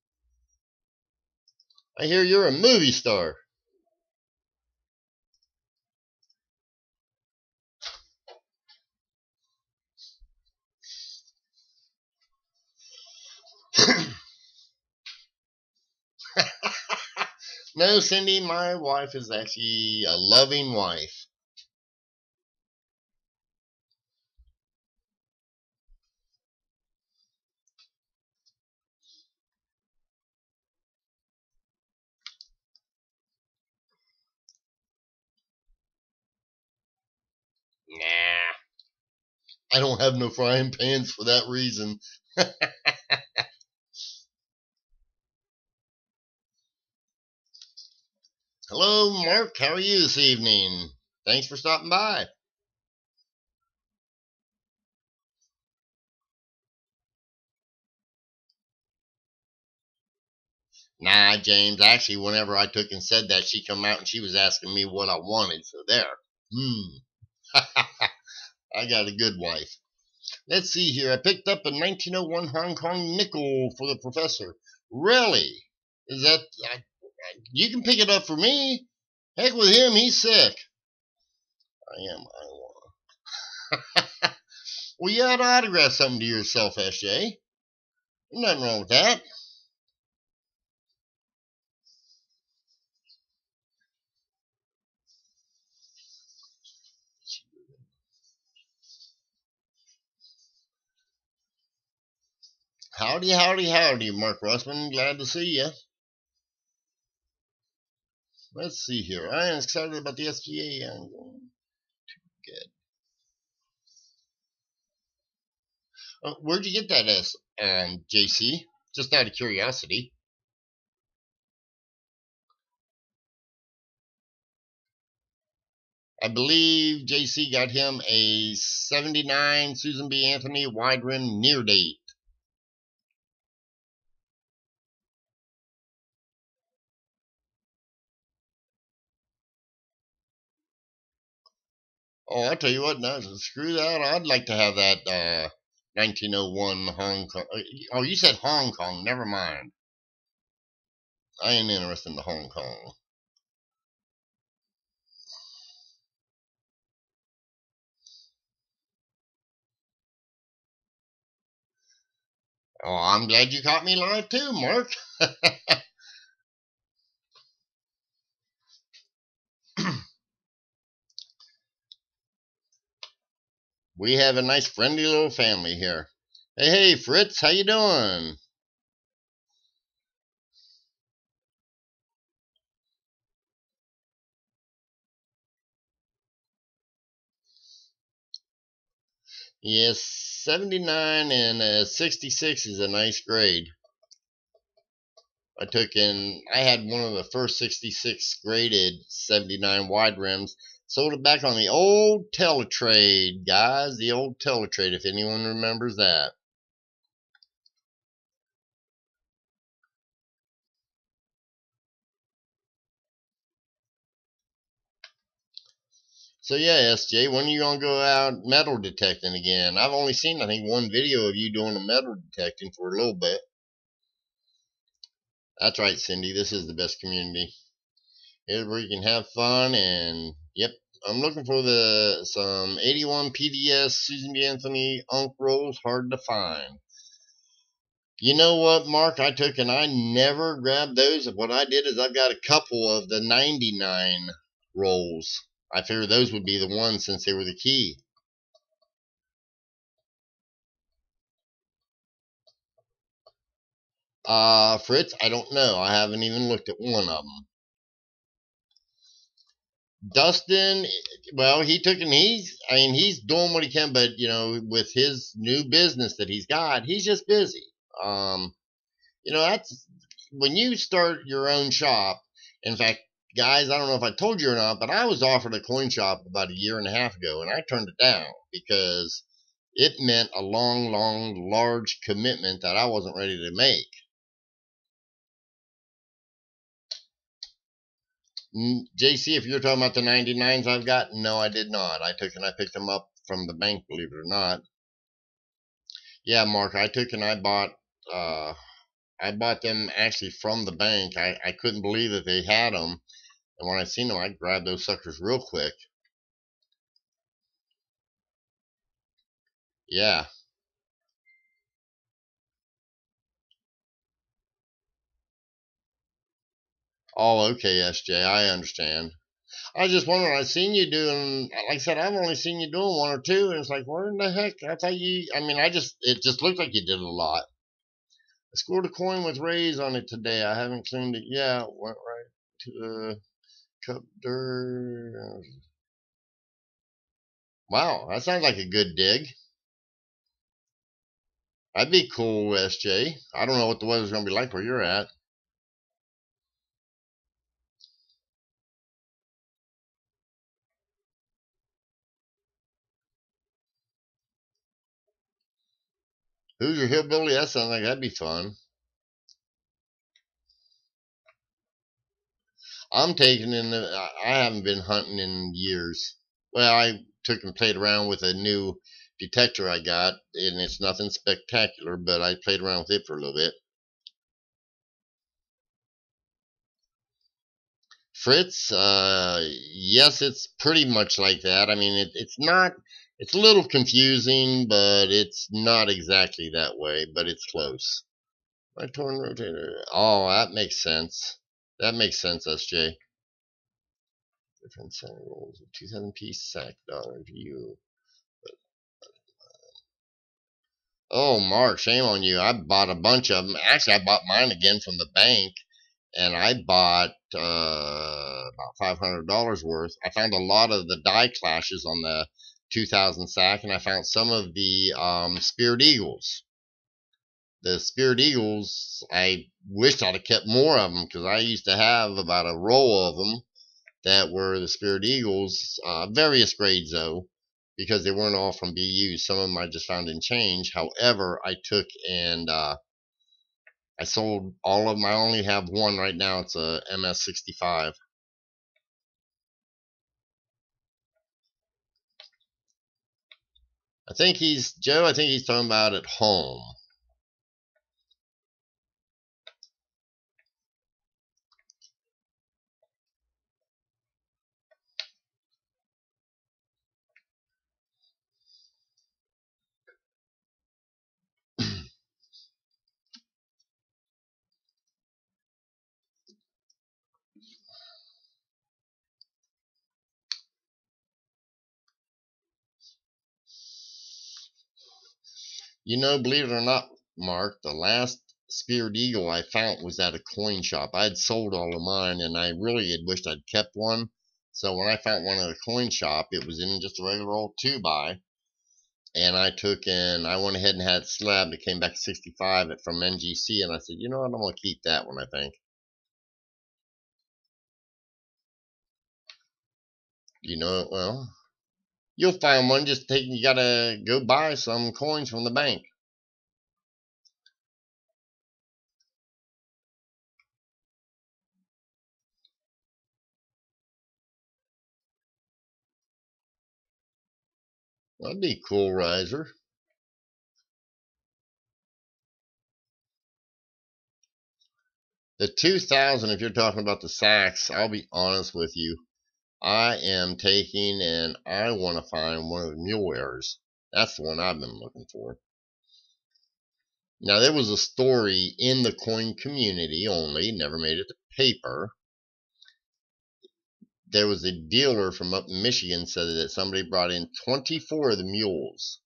I hear you're a movie star. No, Cindy, my wife is actually a loving wife. Nah, I don't have no frying pans for that reason. Hello, Mark. How are you this evening? Thanks for stopping by. Nah, James. Actually, whenever I took and said that, she come out and she was asking me what I wanted. So there. I got a good wife. Let's see here. I picked up a 1901 Hong Kong nickel for the professor. Really? Is that... you can pick it up for me. Heck with him. He's sick. I am Iowa. Well, you ought to autograph something to yourself, SJ. Nothing wrong with that. Howdy, howdy, howdy, Mark Russman. Glad to see you. Let's see here. I am excited about the SPA. I'm going to get. Where'd you get that, JC? Just out of curiosity. I believe JC got him a 79 Susan B. Anthony wide rim near date. Oh, I'll tell you what, no, screw that. I'd like to have that 1901 Hong Kong. Oh, you said Hong Kong. Never mind. I ain't interested in the Hong Kong. Oh, I'm glad you caught me live too, Mark. We have a nice friendly little family here. Hey, Fritz, how you doing? Yes, 79 and 66 is a nice grade. I had one of the first 66 graded 79 wide rims. Sold it back on the old Teletrade, guys. The old Teletrade, if anyone remembers that. So yeah, SJ, when are you gonna go out metal detecting again? I've only seen, I think, one video of you doing the metal detecting for a little bit. That's right, Cindy. This is the best community. Here's where you can have fun and yep. I'm looking for some 81 PDS Susan B. Anthony Unk rolls, hard to find. You know what, Mark? I took and I never grabbed those. What I did is I've got a couple of the 99 rolls. I figured those would be the ones since they were the key. Fritz, I don't know. I haven't even looked at one of them. Dustin, well, he took and he's doing what he can, but with his new business that he's got, he's just busy. That's when you start your own shop. In fact, guys, I don't know if I told you or not, but I was offered a coin shop about a year and a half ago, and I turned it down because it meant a long, long, large commitment that I wasn't ready to make. JC, if you're talking about the 99s I've got, no, I did not. I picked them up from the bank, believe it or not. Yeah, Mark, I bought them actually from the bank. I couldn't believe that they had them. And when I seen them, I grabbed those suckers real quick. Yeah. Oh, okay, SJ, I understand. I was just wondering, I seen you doing, like I said, I've only seen you doing one or two, and it's like, where in the heck? I thought it just looked like you did a lot. I scored a coin with rays on it today. I haven't cleaned it. Yeah, went right to the cup dirt. Wow, that sounds like a good dig. That'd be cool, SJ. I don't know what the weather's going to be like where you're at. Who's your hillbilly? That sounds like that'd be fun. I'm taking in the. I haven't been hunting in years. Well, I took and played around with a new detector I got, and it's nothing spectacular, but I played around with it for a little bit. Fritz, yes, it's pretty much like that. I mean, it's not. It's a little confusing, but it's not exactly that way. But it's close. My torn rotator. Oh, that makes sense. That makes sense, SJ. Different center rolls of 2,000-piece sack dollar view. Oh, Mark, shame on you. I bought a bunch of them. Actually, I bought mine again from the bank, and I bought about $500 worth. I found a lot of the die clashes on the 2,000 sack, and I found some of the Spirit Eagles. The Spirit Eagles, I wished I'd have kept more of them because I used to have about a row of them that were the Spirit Eagles, various grades though, because they weren't all from BU. Some of them I just found in change. However, I took and I sold all of them. I only have one right now. It's a MS-65. I think he's talking about at home. You know, believe it or not, Mark, the last Spirit Eagle I found was at a coin shop. I had sold all of mine, and I really had wished I'd kept one. So when I found one at a coin shop, it was in just a regular old 2x. And I went ahead and had it slabbed. It came back to 65 from NGC, and I said, you know what, I'm going to keep that one, I think. You know, well, you'll find one. You got to go buy some coins from the bank. That'd be cool, Riser. The 2000, if you're talking about the sacks, I'll be honest with you. I am taking and I want to find one of the mule errors. That's the one I've been looking for. Now, there was a story in the coin community only, never made it to paper. There was a dealer from up in Michigan said that somebody brought in 24 of the mules.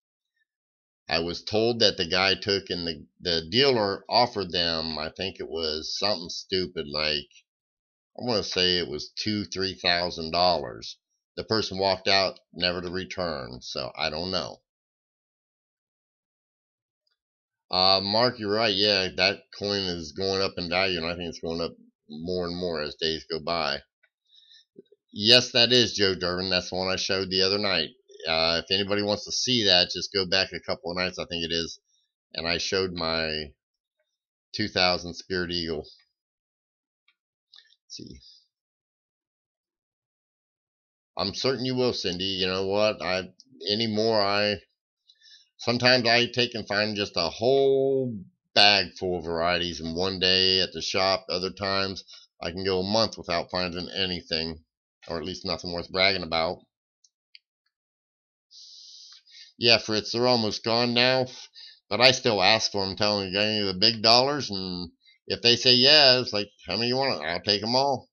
I was told that the guy took and the dealer offered them, I think it was something stupid like, I want to say it was $2,000-$3,000. The person walked out never to return, so I don't know. Mark, you're right. Yeah, that coin is going up in value, and I think it's going up more and more as days go by. Yes, that is Joe Durbin. That's the one I showed the other night. If anybody wants to see that, just go back a couple of nights, I think it is, and I showed my 2000 Spirit Eagle. Let's see, I'm certain you will, Cindy. You know what? Sometimes I take and find just a whole bag full of varieties in one day at the shop. Other times I can go a month without finding anything, or at least nothing worth bragging about. Yeah, Fritz, they're almost gone now, but I still ask for them, telling them you the big dollars, and if they say yeah, it's like, how many you want? I'll take them all.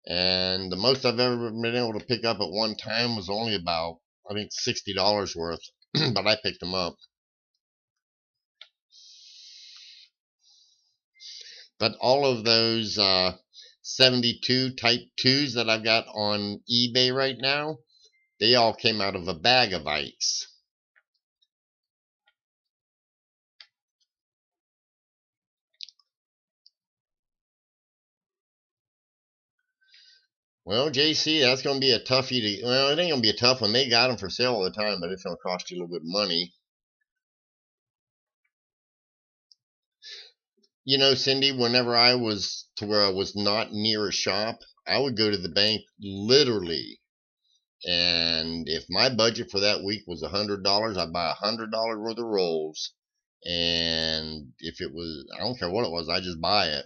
And the most I've ever been able to pick up at one time was only about, I think, $60 worth, but I picked them up. But all of those 72 Type 2s that I've got on eBay right now, they all came out of a bag of Ikes. Well, JC, that's going to be a toughie to. Well, it ain't going to be a tough one. They got them for sale all the time, but it's going to cost you a little bit of money. You know, Cindy, whenever I was to where I was not near a shop, I would go to the bank literally. And if my budget for that week was $100, I'd buy $100 worth of rolls. And if it was, I don't care what it was, I just buy it.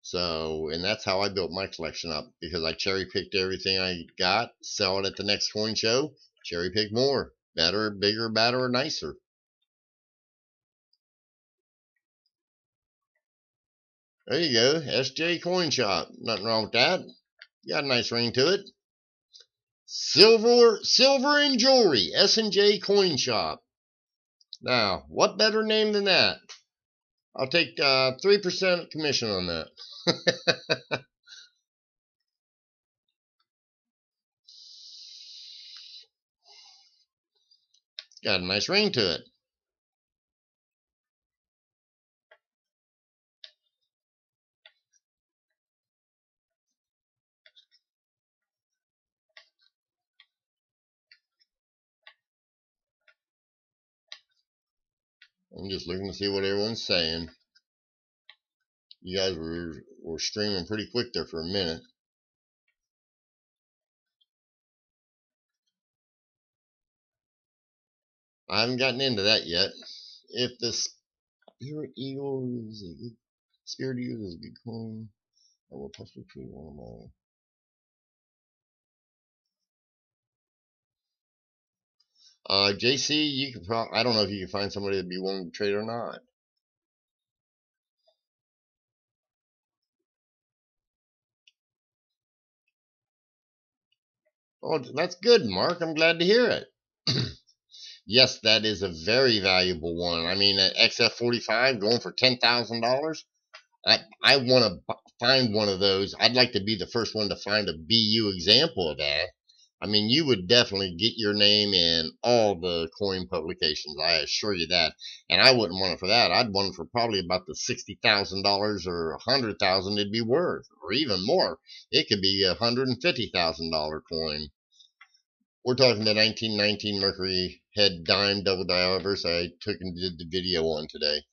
So, and that's how I built my collection up, because I cherry picked everything I got, sell it at the next coin show, cherry pick more, better, bigger, badder, or nicer. There you go, SJ Coin Shop. Nothing wrong with that. Got a nice ring to it. Silver and Jewelry, S&J Coin Shop. Now, what better name than that? I'll take 3% commission on that. Got a nice ring to it. I'm just looking to see what everyone's saying. You guys were streaming pretty quick there for a minute. I haven't gotten into that yet. If the Spirit Eagle is a good coin, I will possibly create one of my. JC, you could probably. I don't know if you can find somebody that'd be willing to trade or not. Oh, that's good, Mark. I'm glad to hear it. Yes, that is a very valuable one. I mean, an XF45 going for $10,000. I want to find one of those. I'd like to be the first one to find a BU example of that. I mean, you would definitely get your name in all the coin publications. I assure you that. And I wouldn't want it for that. I'd want it for probably about the $60,000 or $100,000 it'd be worth, or even more. It could be a $150,000 coin. We're talking the 1919 Mercury head dime double dialysis I took and did the video on today.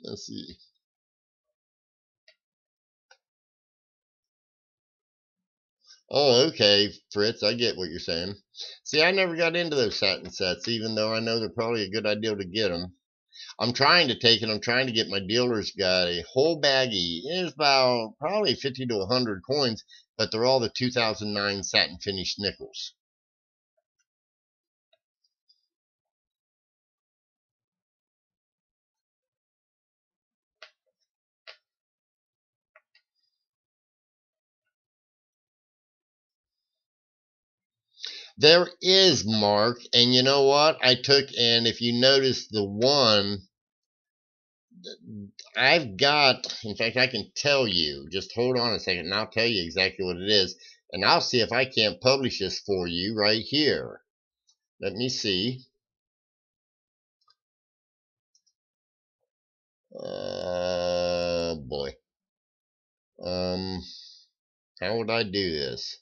Let's see. Oh, okay, Fritz, I get what you're saying. See, I never got into those satin sets, even though I know they're probably a good idea to get them. I'm trying to get my dealer's got a whole baggie. It's about probably 50 to 100 coins, but they're all the 2009 satin finished nickels. There is, Mark, and you know what? And if you notice the one, I've got, in fact, I can tell you, just hold on a second and I'll tell you exactly what it is. And I'll see if I can't publish this for you right here. Let me see. Boy. How would I do this?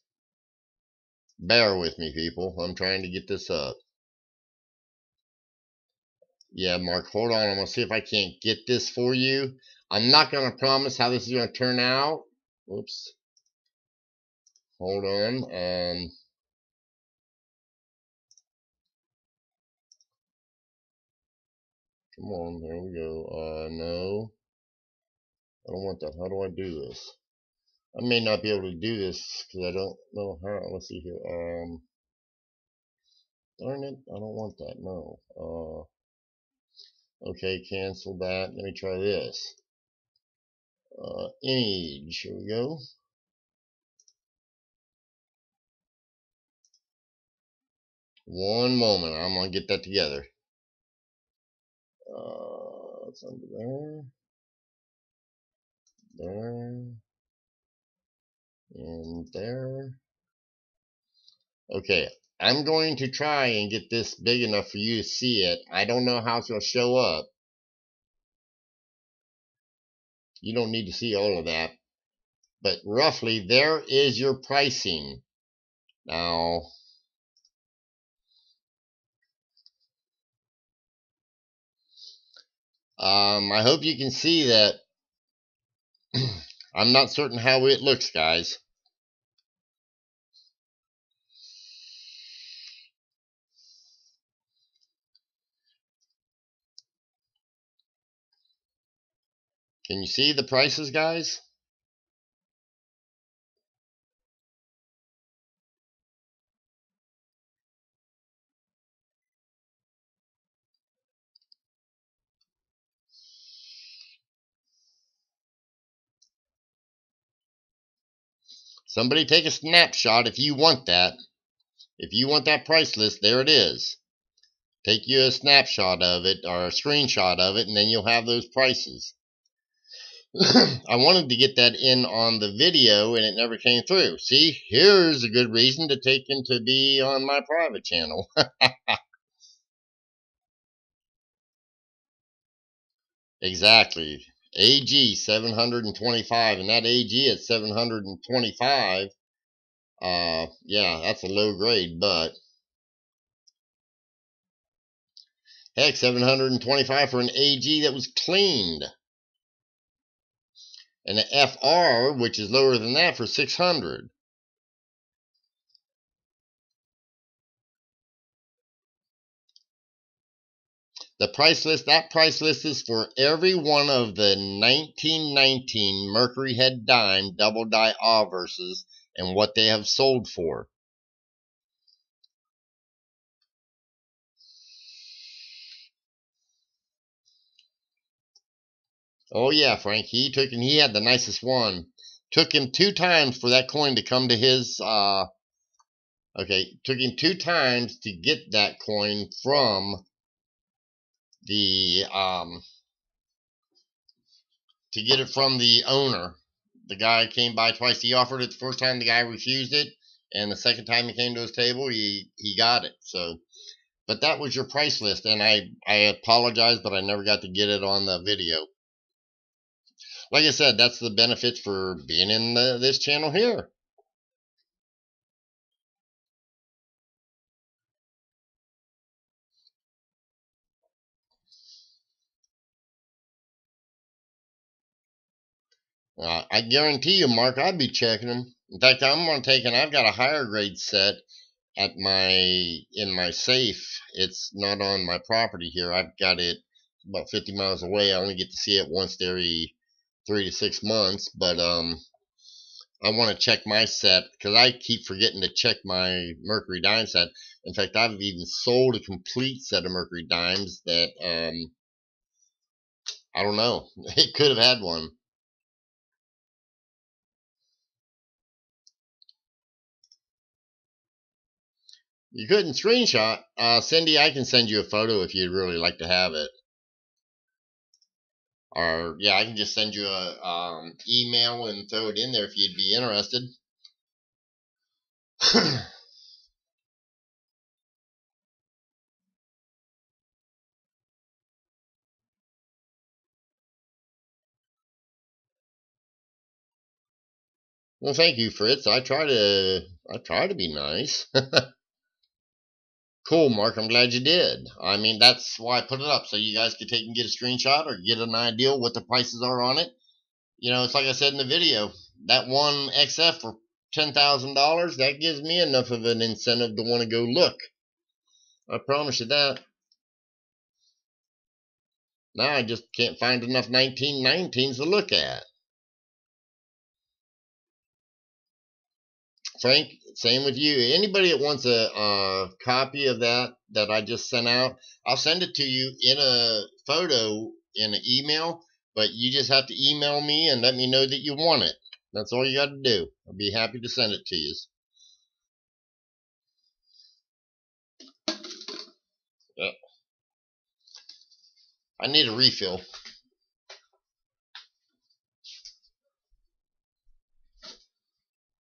Bear with me, people. I'm trying to get this up. Yeah, Mark, hold on. I'm going to see if I can't get this for you. I'm not going to promise how this is going to turn out. Oops. Hold on. Come on. There we go. No. I don't want that. How do I do this? I may not be able to do this because I don't know how. Let's see here. Darn it. I don't want that. No. Okay, cancel that. Let me try this. Image. Here we go. One moment. I'm going to get that together. It's under there. There. And there. Okay. I'm going to try and get this big enough for you to see it. I don't know how it's going to show up. You don't need to see all of that. But roughly, there is your pricing. Now, I hope you can see that. I'm not certain how it looks, guys. Can you see the prices, guys? Somebody take a snapshot if you want that. If you want that price list, there it is. Take you a snapshot of it or a screenshot of it, and then you'll have those prices. I wanted to get that in on the video, and it never came through. See, here's a good reason to take him to be on my private channel. Exactly. AG 725, and that AG at 725, yeah, that's a low grade, but heck, 725 for an AG that was cleaned. And an FR, which is lower than that, for 600. The price list, that price list is for every one of the 1919 Mercury Head Dime double die obverses and what they have sold for. Oh yeah, Frank, he took and he had the nicest one. Took him 2 times for that coin to come to his okay, took him 2 times to get that coin from the to get it from the owner. The guy came by twice. He offered it the first time, the guy refused it, and the second time he came to his table, he got it. So, but that was your price list, and I apologize, but I never got to get it on the video. Like I said, that's the benefits for being in this channel here. I guarantee you, Mark, I'd be checking them. In fact, I'm going to take, and I've got a higher grade set at in my safe. It's not on my property here. I've got it about 50 miles away. I only get to see it once every 3 to 6 months, but I want to check my set because I keep forgetting to check my Mercury dime set. In fact, I've even sold a complete set of Mercury dimes that I don't know. It could have had one. You couldn't screenshot. Cindy, I can send you a photo if you'd really like to have it. Or, yeah, I can just send you a email and throw it in there if you'd be interested. Well, thank you, Fritz. I try to be nice. Cool, Mark. I'm glad you did. I mean, that's why I put it up, so you guys could take and get a screenshot or get an idea what the prices are on it. You know, it's like I said in the video, that one XF for $10,000, that gives me enough of an incentive to want to go look. I promise you that. Now I just can't find enough 1919s to look at. Frank, same with you. Anybody that wants a copy of that I just sent out, I'll send it to you in a photo in an email, but you just have to email me and let me know that you want it. That's all you got to do. I'll be happy to send it to you. Yeah. I need a refill.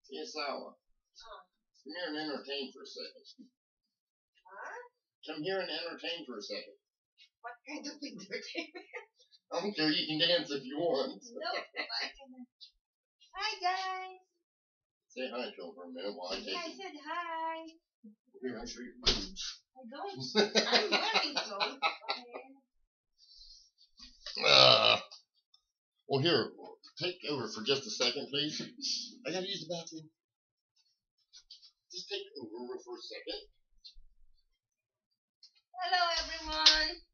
Yes, Alan. Come here and entertain for a second. Huh? Come here and entertain for a second. What kind of entertainment? I don't care. You can dance if you want. No, I can. Hi, guys. Say hi to them for a minute while I take I said hi. Here, I'll show you your boobs. I don't. I'm wearing clothes. Well, here, take over for just a second, please. I gotta use the bathroom. Just take over for a second. Hello, everyone.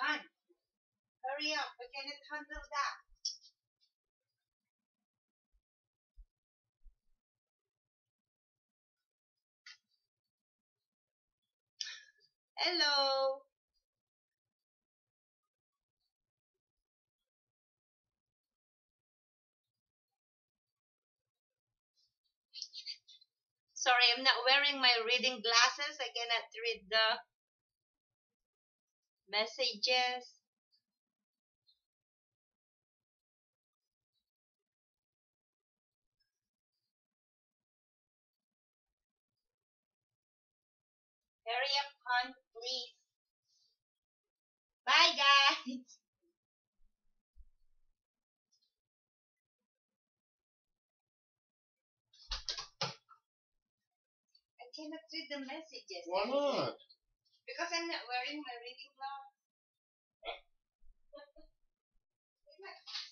Han, hurry up. We cannot handle that. Hello. Sorry, I'm not wearing my reading glasses. I cannot read the messages. Hurry up, hon, please. Bye, guys. I cannot read the messages. Why not? Because I'm not wearing my reading glasses.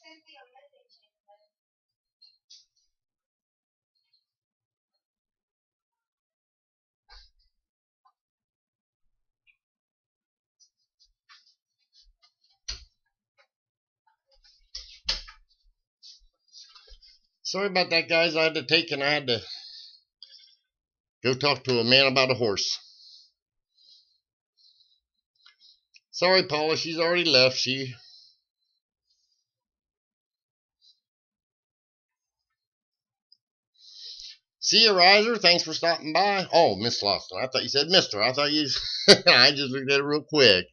Send me a message. Sorry about that, guys. I had to go talk to a man about a horse. Sorry, Paula. She's already left. See you, Riser. Thanks for stopping by. Oh, Miss Lawson. I thought you said Mister. I thought you... I just looked at it real quick.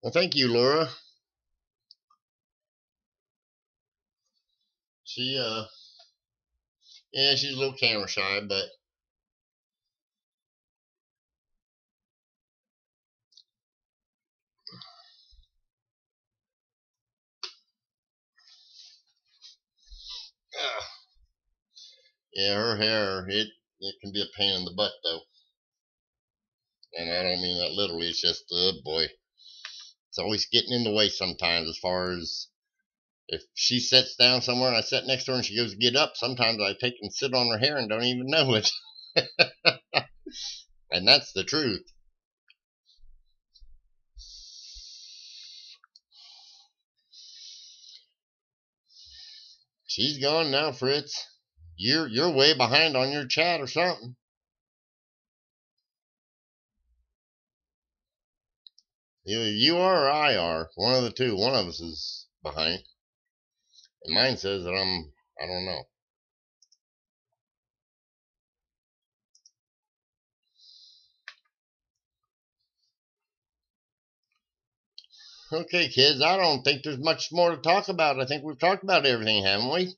Well, thank you, Laura. Yeah, she's a little camera shy, but... yeah, her hair, it can be a pain in the butt, though. And I don't mean that literally. It's just, boy. It's always getting in the way sometimes as far as... If she sits down somewhere and I sit next to her and she goes to get up, sometimes I take and sit on her hair and don't even know it. And that's the truth. She's gone now, Fritz. You're way behind on your chat or something. Either you are or I are. One of the two. One of us is behind. And mine says that I don't know. Okay, kids, I don't think there's much more to talk about. I think we've talked about everything, haven't we?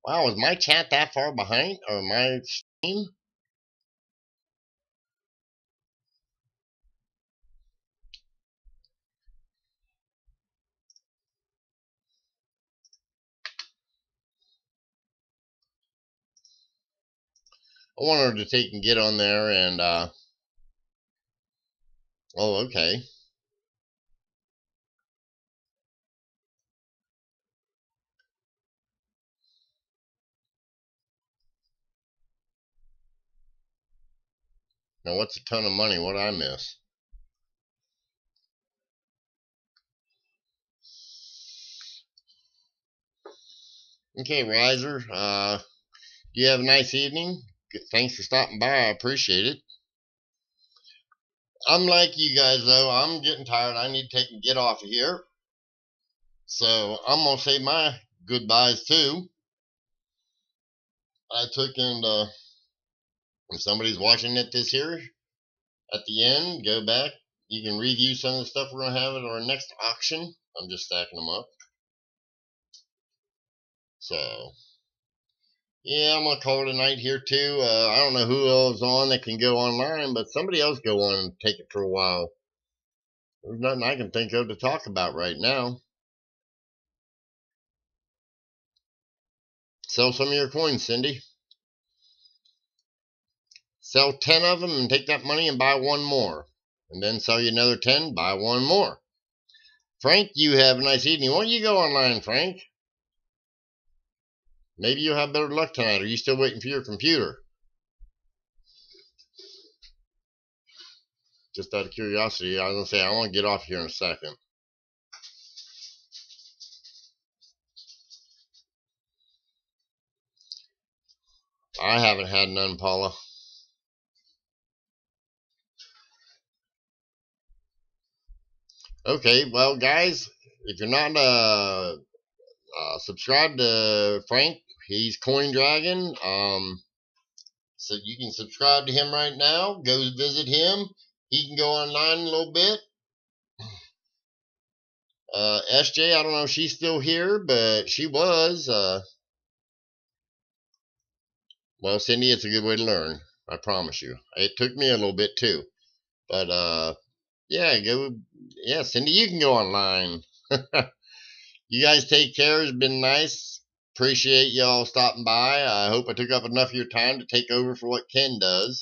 Wow, is my chat that far behind? Or my stream? I wanted to take and get on there and, oh, okay. Now, what's a ton of money? What did I miss? Okay, Riser. You have a nice evening. Thanks for stopping by. I appreciate it. I'm like you guys, though. I'm getting tired. I need to take and get off of here. So I'm going to say my goodbyes, too. I took and, if somebody's watching it this here, at the end, go back. You can review some of the stuff we're going to have at our next auction. I'm just stacking them up. So, yeah, I'm going to call it a night here, too. I don't know who else is on that can go online, but somebody else go on and take it for a while. There's nothing I can think of to talk about right now. Sell some of your coins, Cindy. Sell 10 of them and take that money and buy one more. And then sell you another 10, buy one more. Frank, you have a nice evening. Why don't you go online, Frank? Maybe you'll have better luck tonight. Are you still waiting for your computer? Just out of curiosity, I was going to say, I want to get off here in a second. I haven't had none, Paula. Okay, well, guys, if you're not subscribed to Frank, he's Coin Dragon. So you can subscribe to him right now. Go visit him. He can go online a little bit. SJ, I don't know if she's still here, but she was. Well, Cindy, it's a good way to learn. I promise you. It took me a little bit too. But, yeah, yeah, Cindy, you can go online. You guys take care. It's been nice. Appreciate y'all stopping by. I hope I took up enough of your time to take over for what Ken does.